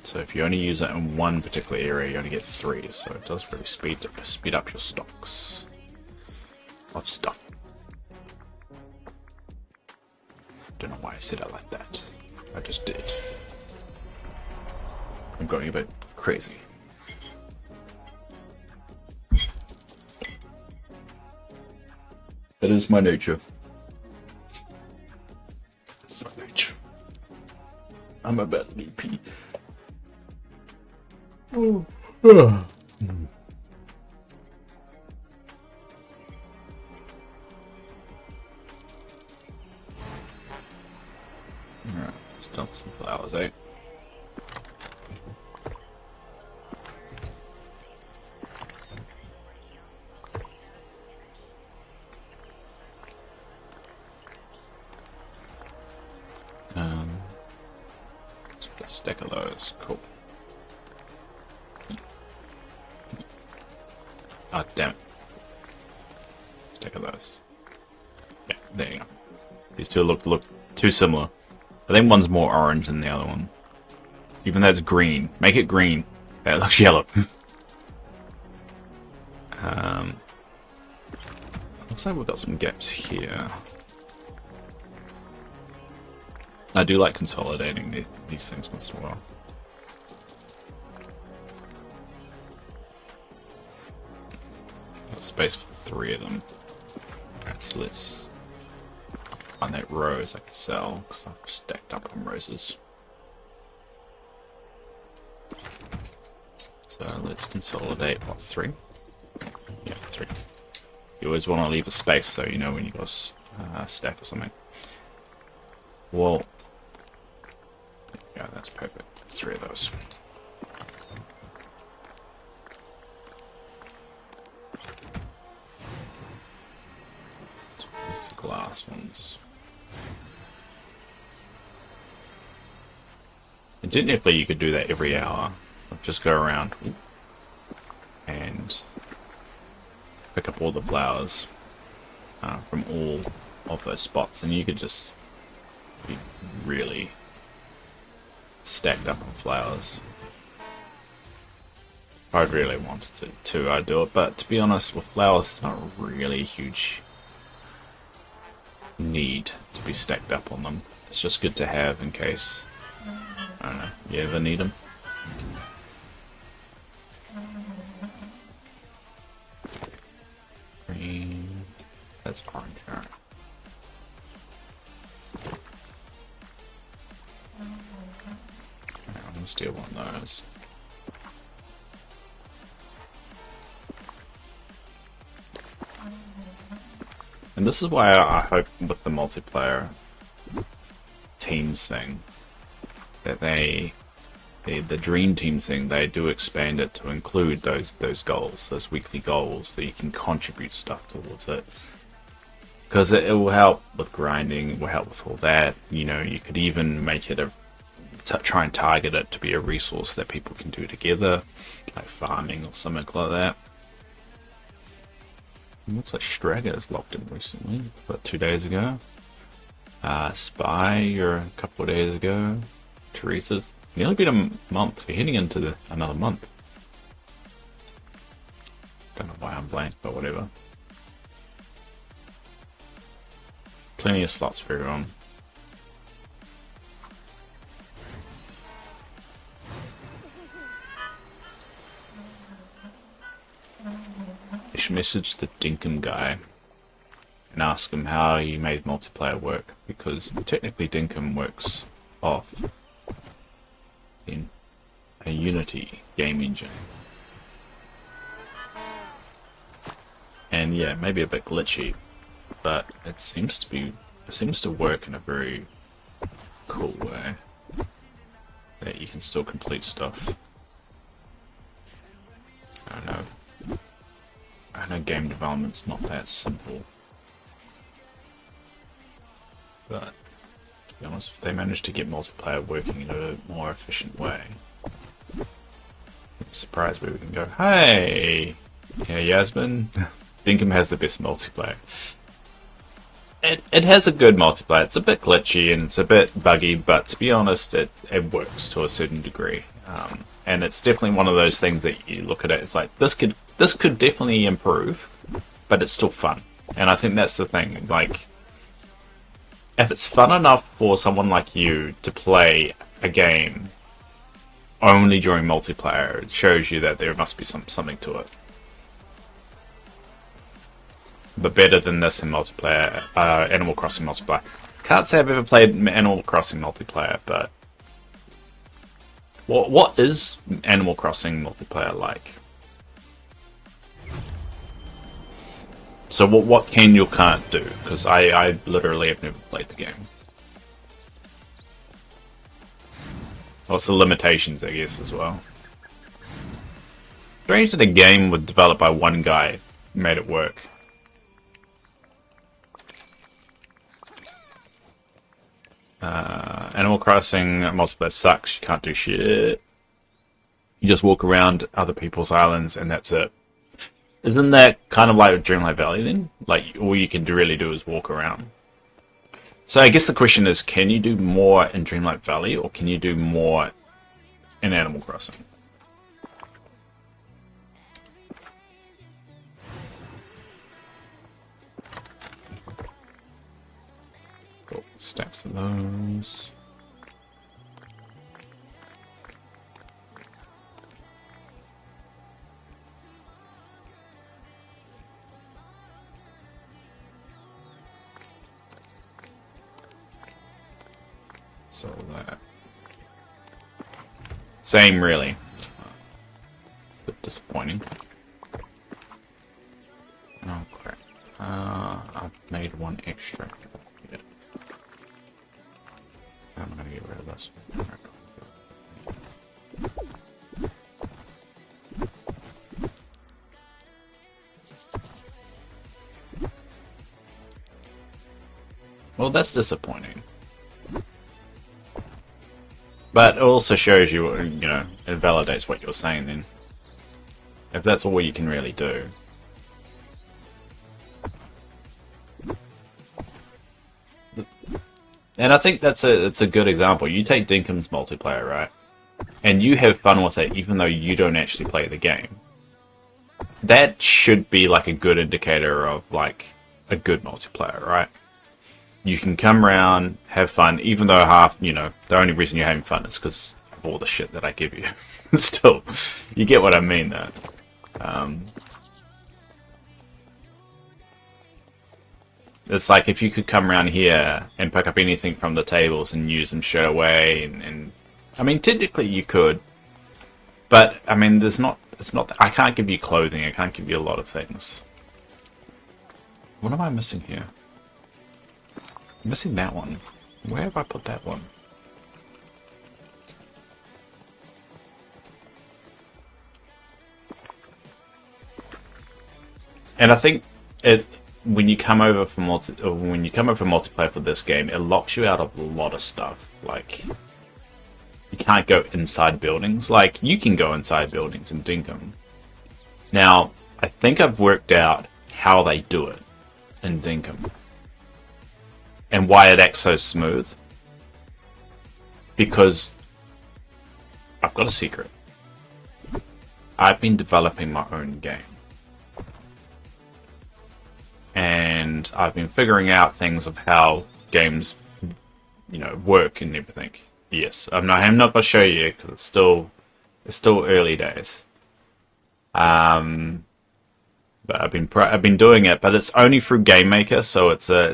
So if you only use it in one particular area, you only get 3. So it does really speed up your stocks of stuff. Don't know why I said it like that. I just did. I'm going a bit crazy. It is my nature. It's not nature. I'm a bad loopy. Oh. Alright, let's dump some flowers out. Stack of those, cool. Ah, damn it. Stack of those. Yeah, there you go. These two look too similar. I think one's more orange than the other one. Even though it's green. Make it green. Yeah, it looks yellow. Looks like we've got some gaps here. I do like consolidating these things once in a while. Got space for 3 of them. Alright, so let's find that rose I can sell, because I've stacked up on roses. So let's consolidate, what, 3? Yeah, 3. You always want to leave a space so you know when you've got a stack or something. Well, yeah, that's perfect. 3 of those. Where's the glass ones? And technically you could do that every hour. Just go around and pick up all the flowers from all of those spots, and you could just be really stacked up on flowers. If I'd really wanted to, I'd do it, but to be honest, with flowers, it's not really a huge need to be stacked up on them. It's just good to have in case, I don't know, you ever need them. Green, that's orange, alright. I'm gonna steal one of those. And this is why I hope with the multiplayer teams thing that the dream team thing, they do expand it to include those goals, those weekly goals, that you can contribute stuff towards it. Because it will help with grinding, it will help with all that. You know, you could even make it try and target it to be a resource that people can do together, like farming or something like that. It looks like Straga is locked in recently, about 2 days ago. Spy, a couple of days ago. Teresa's nearly been a month. We're heading into another month. Don't know why I'm blank, but whatever. Plenty of slots for everyone. I should message the Dinkum guy and ask him how he made multiplayer work, because technically Dinkum works off in a Unity game engine. And yeah, maybe a bit glitchy, but it seems to work in a very cool way that you can still complete stuff. I know game development's not that simple, but to be honest, if they manage to get multiplayer working in a more efficient way, I'm surprised where we can go. Hey! Yeah, Yasmin. Dinkum has the best multiplayer. It has a good multiplayer. It's a bit glitchy and it's a bit buggy, but to be honest, it works to a certain degree. And it's definitely one of those things that you look at it, it's like, this could definitely improve, but it's still fun. And I think that's the thing, like, if it's fun enough for someone like you to play a game only during multiplayer, it shows you that there must be something to it. But better than this in multiplayer, Animal Crossing multiplayer. Can't say I've ever played Animal Crossing multiplayer, but what is Animal Crossing multiplayer like? So what can you can't do? Because I literally have never played the game. What's the limitations, I guess, as well? Strange that a game was developed by one guy made it work. Animal Crossing multiplayer sucks. You can't do shit. You just walk around other people's islands and that's it. Isn't that kind of like Dreamlight Valley then? Like, all you can really do is walk around. So I guess the question is, can you do more in Dreamlight Valley or can you do more in Animal Crossing? Cool. Stacks of those. So that same really. Bit disappointing. Oh crap. I've made one extra. Yeah. I'm gonna get rid of this. Well, that's disappointing. But it also shows you, you know, it validates what you're saying then. If that's all you can really do. And I think it's a good example. You take Dinkum's multiplayer, right? And you have fun with it even though you don't actually play the game. That should be like a good indicator of like a good multiplayer, right? You can come around, have fun, even though the only reason you're having fun is because of all the shit that I give you. Still, you get what I mean though. It's like if you could come around here and pick up anything from the tables and use them straight away, and I mean, technically you could, but I mean, I can't give you clothing, I can't give you a lot of things. What am I missing here? I'm missing that one. Where have I put that one? And I think when you come over for multiplayer for this game, it locks you out of a lot of stuff. Like, you can't go inside buildings. Like, you can go inside buildings in Dinkum. Now, I think I've worked out how they do it in Dinkum and why it acts so smooth. Because I've got a secret. I've been developing my own game. And I've been figuring out things of how games, work and everything. Yes, I'm not going to show you because it's still early days. But I've been doing it, but it's only through Game Maker, so it's got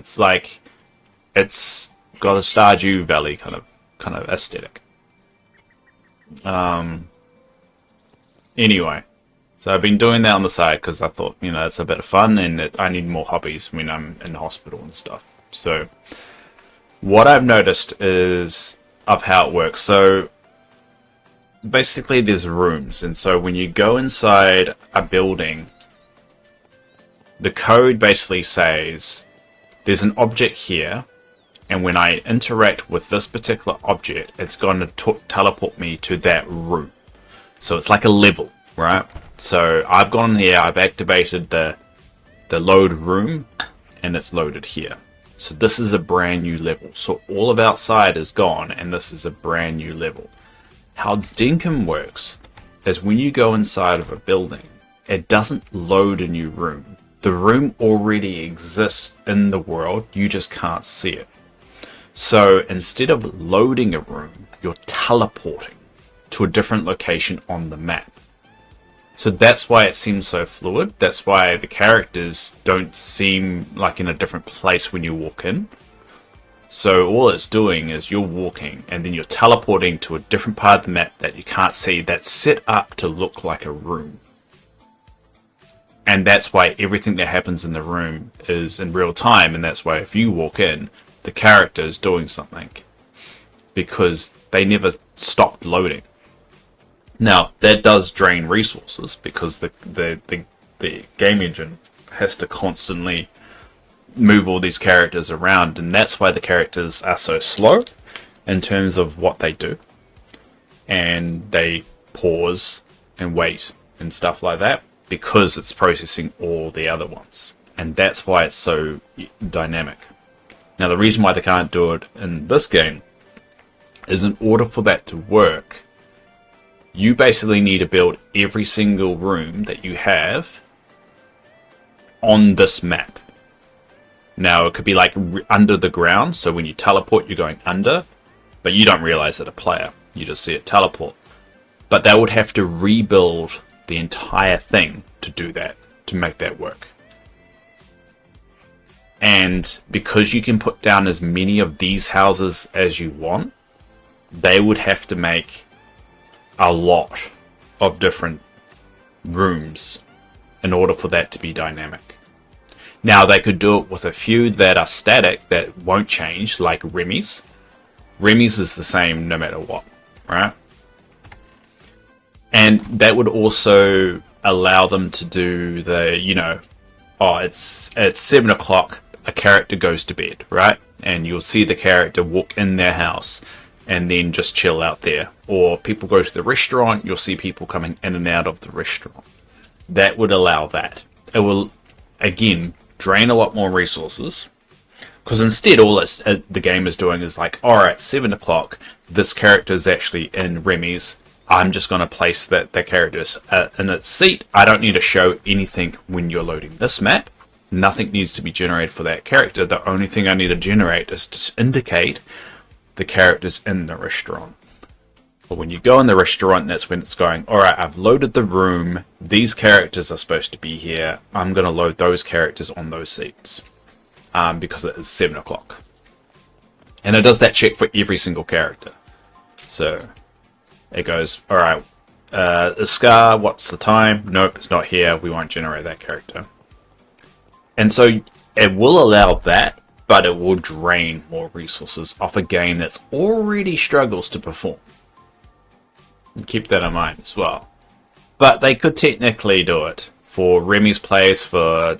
a Stardew Valley kind of aesthetic. Anyway. So I've been doing that on the side because I thought, it's a bit of fun and I need more hobbies when I'm in the hospital and stuff. So what I've noticed is of how it works. So basically there's rooms. And so when you go inside a building, the code basically says there's an object here. And when I interact with this particular object, it's going to teleport me to that room. So it's like a level, right? So I've gone here, I've activated the load room, and it's loaded here. So this is a brand new level. So all of outside is gone, and this is a brand new level. How Dinkum works is when you go inside of a building, it doesn't load a new room. The room already exists in the world, you just can't see it. So instead of loading a room, you're teleporting to a different location on the map. So that's why it seems so fluid. That's why the characters don't seem like in a different place when you walk in. So all it's doing is you're walking and then you're teleporting to a different part of the map that you can't see that's set up to look like a room. And that's why everything that happens in the room is in real time, and that's why if you walk in, the character is doing something. Because they never stopped loading. Now, that does drain resources because the game engine has to constantly move all these characters around, and that's why the characters are so slow in terms of what they do. And they pause and wait and stuff like that because it's processing all the other ones. And that's why it's so dynamic. Now, the reason why they can't do it in this game is in order for that to work, you basically need to build every single room that you have on this map. Now, it could be like under the ground, so when you teleport, you're going under, but you don't realize that a player. You just see it teleport. But they would have to rebuild the entire thing to do that, to make that work. And because you can put down as many of these houses as you want, they would have to make a lot of different rooms in order for that to be dynamic. Now, they could do it with a few that are static, that won't change, like Remy's. Remy's is the same no matter what, right? And that would also allow them to do the, it's 7 o'clock, a character goes to bed, right? And you'll see the character walk in their house and then just chill out there. Or people go to the restaurant, you'll see people coming in and out of the restaurant. That would allow that. It will, again, drain a lot more resources. Because instead, all the game is doing is like, alright, 7 o'clock, this character is actually in Remy's. I'm just going to place that character in its seat. I don't need to show anything when you're loading this map. Nothing needs to be generated for that character. The only thing I need to generate is to indicate the characters in the restaurant. But when you go in the restaurant, that's when it's going, alright, I've loaded the room. These characters are supposed to be here. I'm going to load those characters on those seats. Because it is 7 o'clock. And it does that check for every single character. So it goes, alright, Scar, what's the time? Nope, it's not here. We won't generate that character. And so it will allow that, but it will drain more resources off a game that's already struggles to perform. And keep that in mind as well. But they could technically do it for Remy's place, for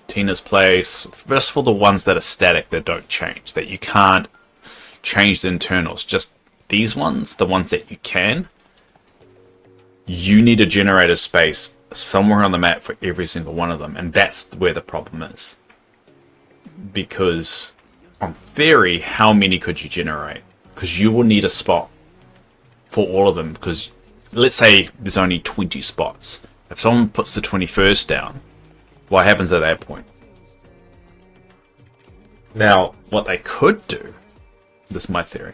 Tina's place, just for the ones that are static, that don't change, that you can't change the internals. Just these ones, the ones that you can, you need a generator space somewhere on the map for every single one of them, and that's where the problem is. Because on theory, how many could you generate? Because you will need a spot for all of them, because let's say there's only 20 spots. If someone puts the 21st down, what happens at that point? Now, what they could do, this is my theory,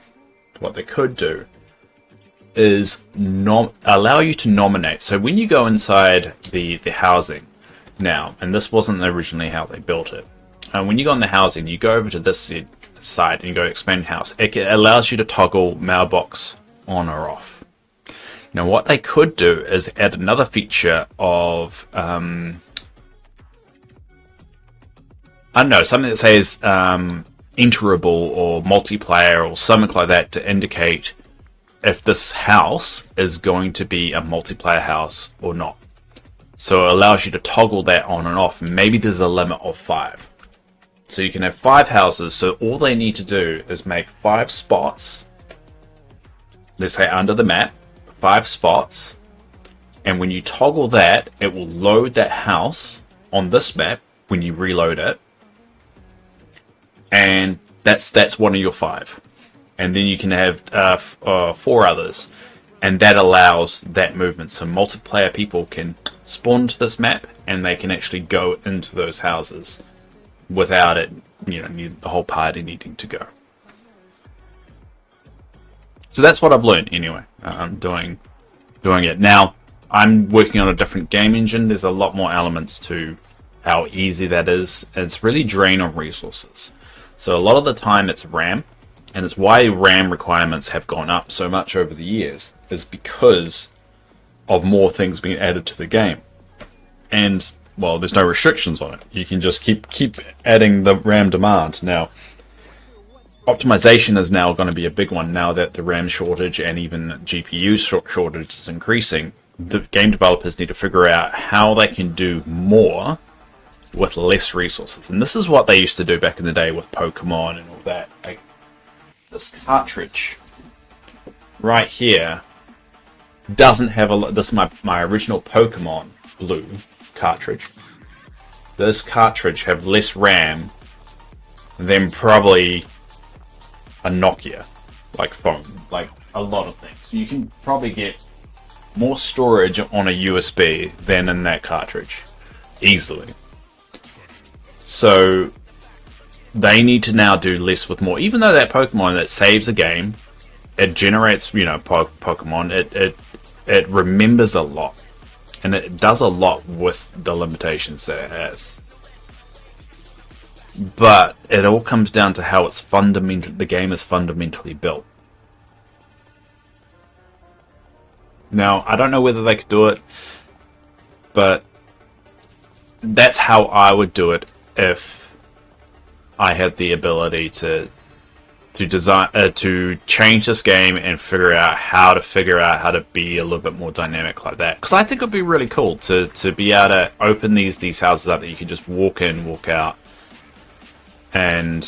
what they could do is allow you to nominate. So when you go inside the housing now, and this wasn't originally how they built it, when you go in the housing, you go over to this side and you go expand house. It allows you to toggle mailbox on or off. Now what they could do is add another feature of I don't know, something that says enterable or multiplayer or something like that, to indicate if this house is going to be a multiplayer house or not. So it allows you to toggle that on and off. Maybe there's a limit of 5. So you can have 5 houses, so all they need to do is make 5 spots, let's say under the map, 5 spots, and when you toggle that, it will load that house on this map when you reload it, and that's one of your 5. And then you can have 4 others, and that allows that movement. So multiplayer people can spawn to this map, and they can actually go into those houses without it, the whole party needing to go. So that's what I've learned anyway. I'm doing it now. I'm working on a different game engine. There's a lot more elements to how easy that is. It's really drain on resources. So a lot of the time it's RAM, and it's why RAM requirements have gone up so much over the years, is because of more things being added to the game. And well, there's no restrictions on it. You can just keep adding the RAM demands. Now, optimization is now going to be a big one now that the RAM shortage and even GPU shortage is increasing. The game developers need to figure out how they can do more with less resources. And this is what they used to do back in the day with Pokemon and all that. Like, this cartridge right here doesn't have a... This is my original Pokemon Blue cartridge. This cartridge have less RAM than probably a Nokia like phone, like a lot of things. You can probably get more storage on a USB than in that cartridge easily. So they need to now do less with more. Even though that Pokemon that saves a game, it generates Pokemon, it remembers a lot. And it does a lot with the limitations that it has. But it all comes down to how it's the game is fundamentally built. Now, I don't know whether they could do it, but that's how I would do it if I had the ability to design to change this game and figure out how to be a little bit more dynamic like that. Because I think it would be really cool to be able to open these houses up that you can just walk in, walk out, and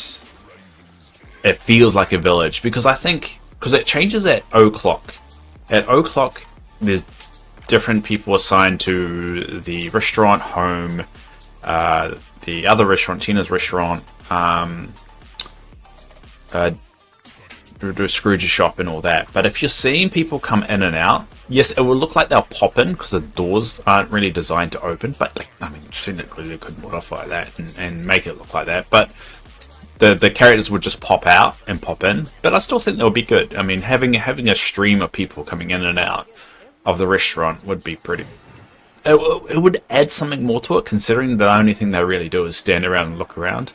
it feels like a village. Because I think it changes at o'clock. At o'clock, there's different people assigned to the restaurant, home, the other restaurant, Tina's restaurant, Scrooge's shop and all that. But if you're seeing people come in and out, yes, it will look like they'll pop in because the doors aren't really designed to open. But technically they could modify that and make it look like that. But the characters would just pop out and pop in. But I still think that would be good. I mean, having a stream of people coming in and out of the restaurant would be pretty. It would add something more to it, considering the only thing they really do is stand around and look around,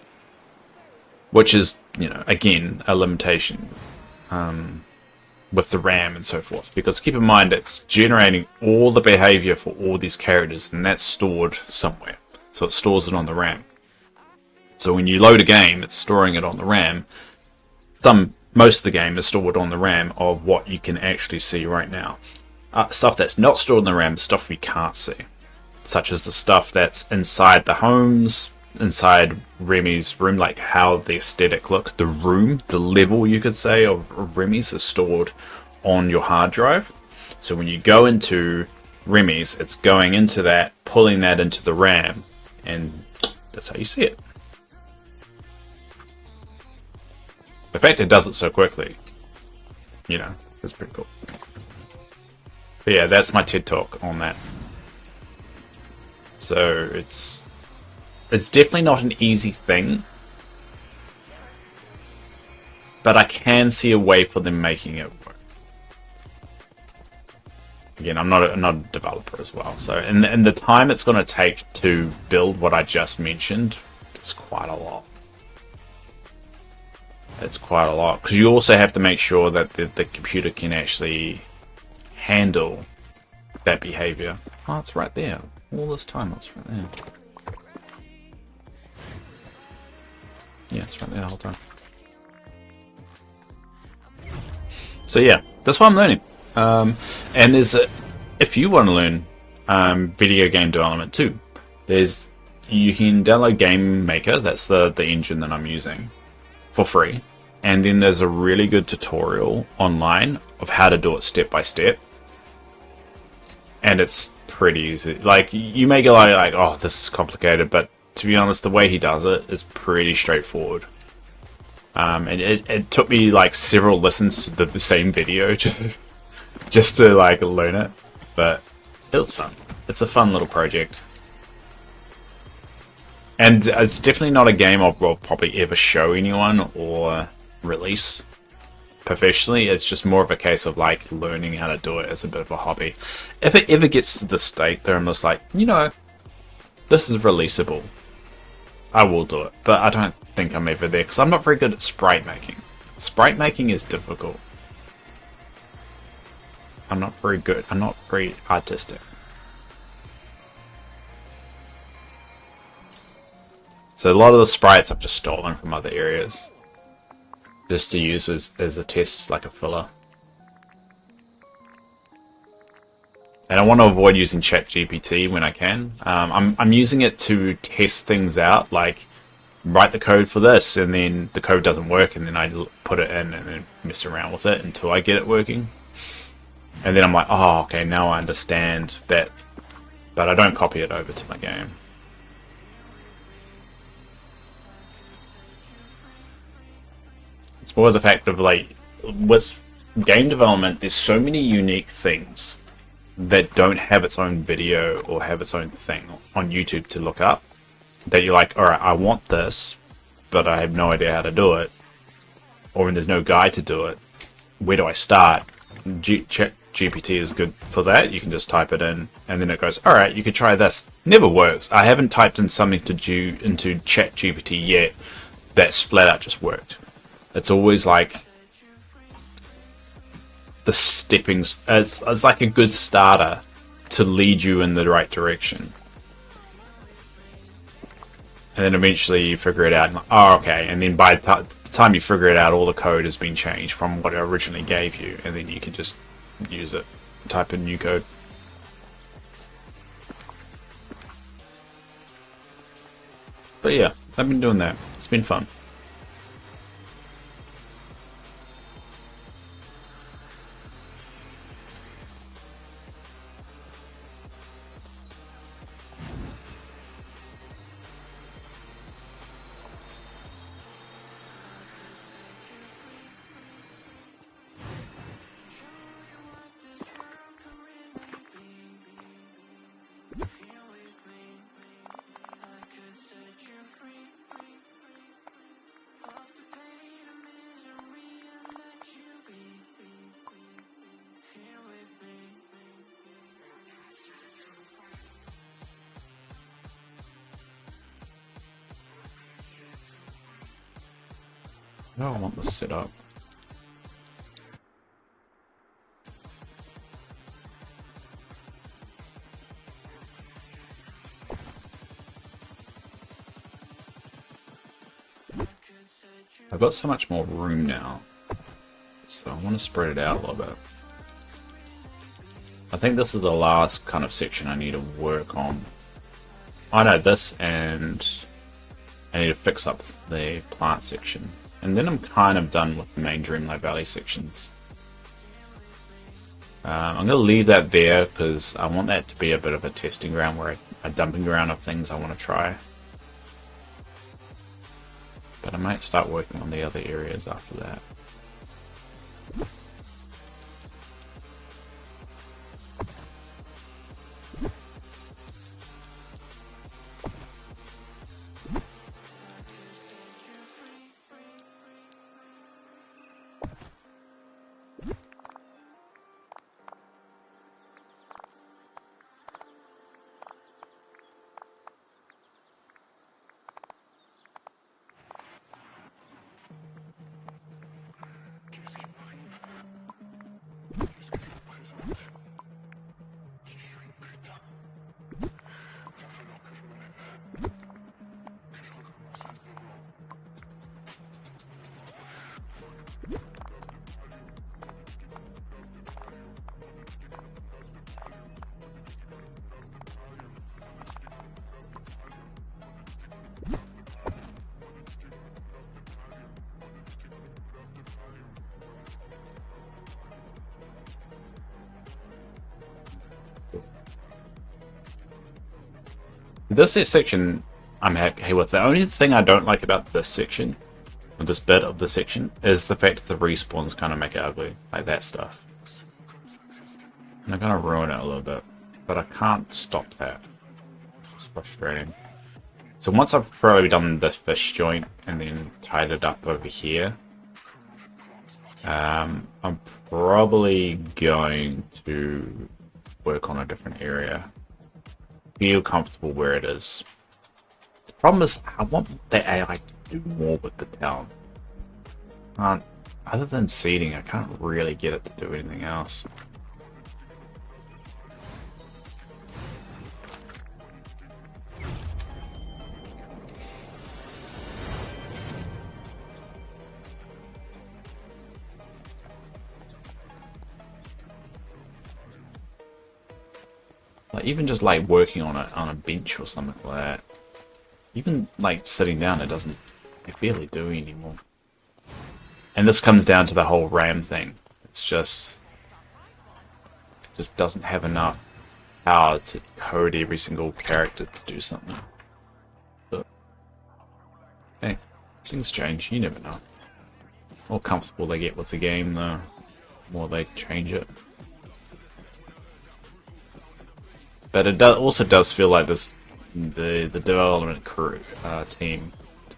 which is, again, a limitation with the RAM and so forth. Because keep in mind, it's generating all the behavior for all these characters, and that's stored somewhere. So it stores it on the RAM. So when you load a game, it's storing it on the RAM. Most of the game is stored on the RAM of what you can actually see right now. Stuff that's not stored in the RAM is stuff we can't see, such as the stuff that's inside the homes, inside Remy's room, like how the aesthetic looks. The room, the level, you could say, of Remy's is stored on your hard drive. So when you go into Remy's, it's going into that, pulling that into the RAM, and that's how you see it. The fact it does it so quickly, you know, is pretty cool. But yeah, that's my TED Talk on that. So it's definitely not an easy thing, but I can see a way for them making it work. Again, I'm not a developer as well, so and the time it's going to take to build what I just mentioned, it's quite a lot. It's quite a lot, because you also have to make sure that the computer can actually handle that behavior. Oh, it's right there. All this time it was right there. Yeah, it's right there the whole time. So yeah, that's what I'm learning. And if you want to learn video game development too, you can download Game Maker. That's the engine that I'm using for free. And then there's a really good tutorial online of how to do it step by step. And it's pretty easy. Like, you may go like, oh, this is complicated, but to be honest, the way he does it is pretty straightforward. And it took me like several listens to the same video just to like learn it, but it was fun. It's a fun little project. And it's definitely not a game I'll probably ever show anyone or release professionally. It's just more of a case of like learning how to do it as a bit of a hobby. If it ever gets to the state that I'm just like, you know, this is releasable, I will do it. But I don't think I'm ever there, because I'm not very good at sprite making. Sprite making is difficult. I'm not very good. I'm not very artistic. So a lot of the sprites I've just stolen from other areas, just to use as a test, like a filler. And I want to avoid using ChatGPT when I can. I'm using it to test things out, like write the code for this, and then the code doesn't work, and then I put it in and then mess around with it until I get it working. And then I'm like, oh, okay, now I understand that, but I don't copy it over to my game. It's more the fact of like, with game development, there's so many unique things that don't have its own video or have its own thing on YouTube to look up, that you're like, alright, I want this, but I have no idea how to do it, or when there's no guide to do it, where do I start? ChatGPT is good for that. You can just type it in, and then it goes, alright, you could try this. Never works. I haven't typed in something into ChatGPT yet that's flat out just worked. It's always like the steppings. It's like a good starter to lead you in the right direction. And then eventually you figure it out, and like, oh, okay. And then by the time you figure it out, all the code has been changed from what it originally gave you, and then you can just use it, type in new code. But yeah, I've been doing that. It's been fun. No, I want this set up. I've got so much more room now, so I want to spread it out a little bit. I think this is the last kind of section I need to work on. I know this, and I need to fix up the plant section. And then I'm kind of done with the main Dreamlight Valley sections. I'm going to leave that there because I want that to be a bit of a testing ground, where a dumping ground of things I want to try. But I might start working on the other areas after that. This section I'm happy with. The only thing I don't like about this section, or this bit of the section, is the fact that the respawns kind of make it ugly, like that stuff. And they're going to ruin it a little bit, but I can't stop that. It's frustrating. So once I've probably done this fish joint and then tied it up over here, I'm probably going to work on a different area. Feel comfortable where it is. The problem is, I want the AI to do more with the town. Other than seeding, I can't really get it to do anything else. Like, even just like working on a bench or something like that. Even like sitting down, it barely do anymore. And this comes down to the whole RAM thing. It just doesn't have enough power to code every single character to do something. But hey, things change. You never know. The more comfortable they get with the game, the more they change it. But it also does feel like the development crew team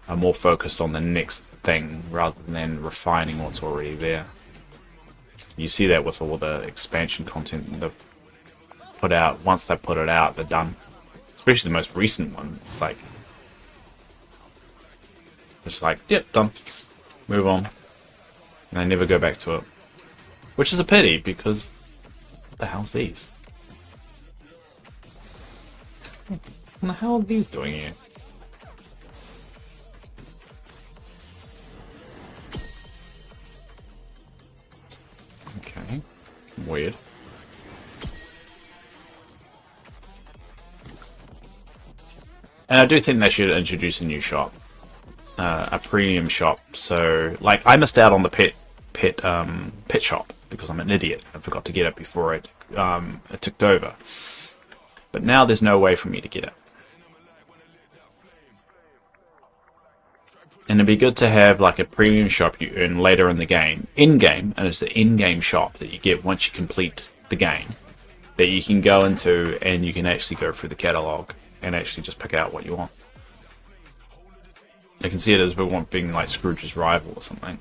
are more focused on the next thing rather than refining what's already there. You see that with all the expansion content they've put out. Once they put it out, they're done. Especially the most recent one. It's just like, yep, done. Move on. And they never go back to it. Which is a pity, because what the hell's these? What the hell are these doing here? Okay. Weird. And I do think they should introduce a new shop. A premium shop. So, like, I missed out on the pet shop because I'm an idiot. I forgot to get it before it ticked over. But now there's no way for me to get it. And it'd be good to have like a premium shop you earn later in the game, in-game, and it's the in-game shop that you get once you complete the game, that you can go into and you can actually go through the catalog and actually just pick out what you want. You can see it as we want being like Scrooge's rival or something.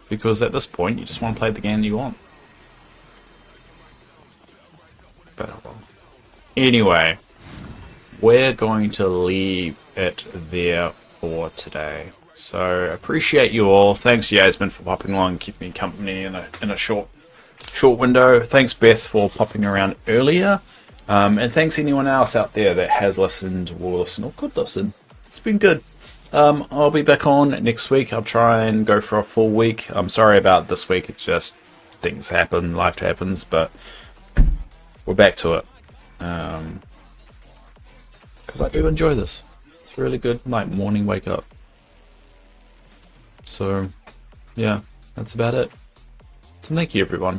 Because at this point, you just want to play the game you want. But oh well. Anyway, we're going to leave it there for today. So appreciate you all. Thanks Yasmin for popping along and keeping me company in a short window. Thanks Beth for popping around earlier. And thanks anyone else out there that has listened, will listen, or could listen. It's been good. I'll be back on next week. I'll try and go for a full week. I'm sorry about this week. It's just things happen, life happens, but we're back to it. Because I do enjoy this. It's really good, like morning wake up. So, yeah, that's about it. So thank you, everyone.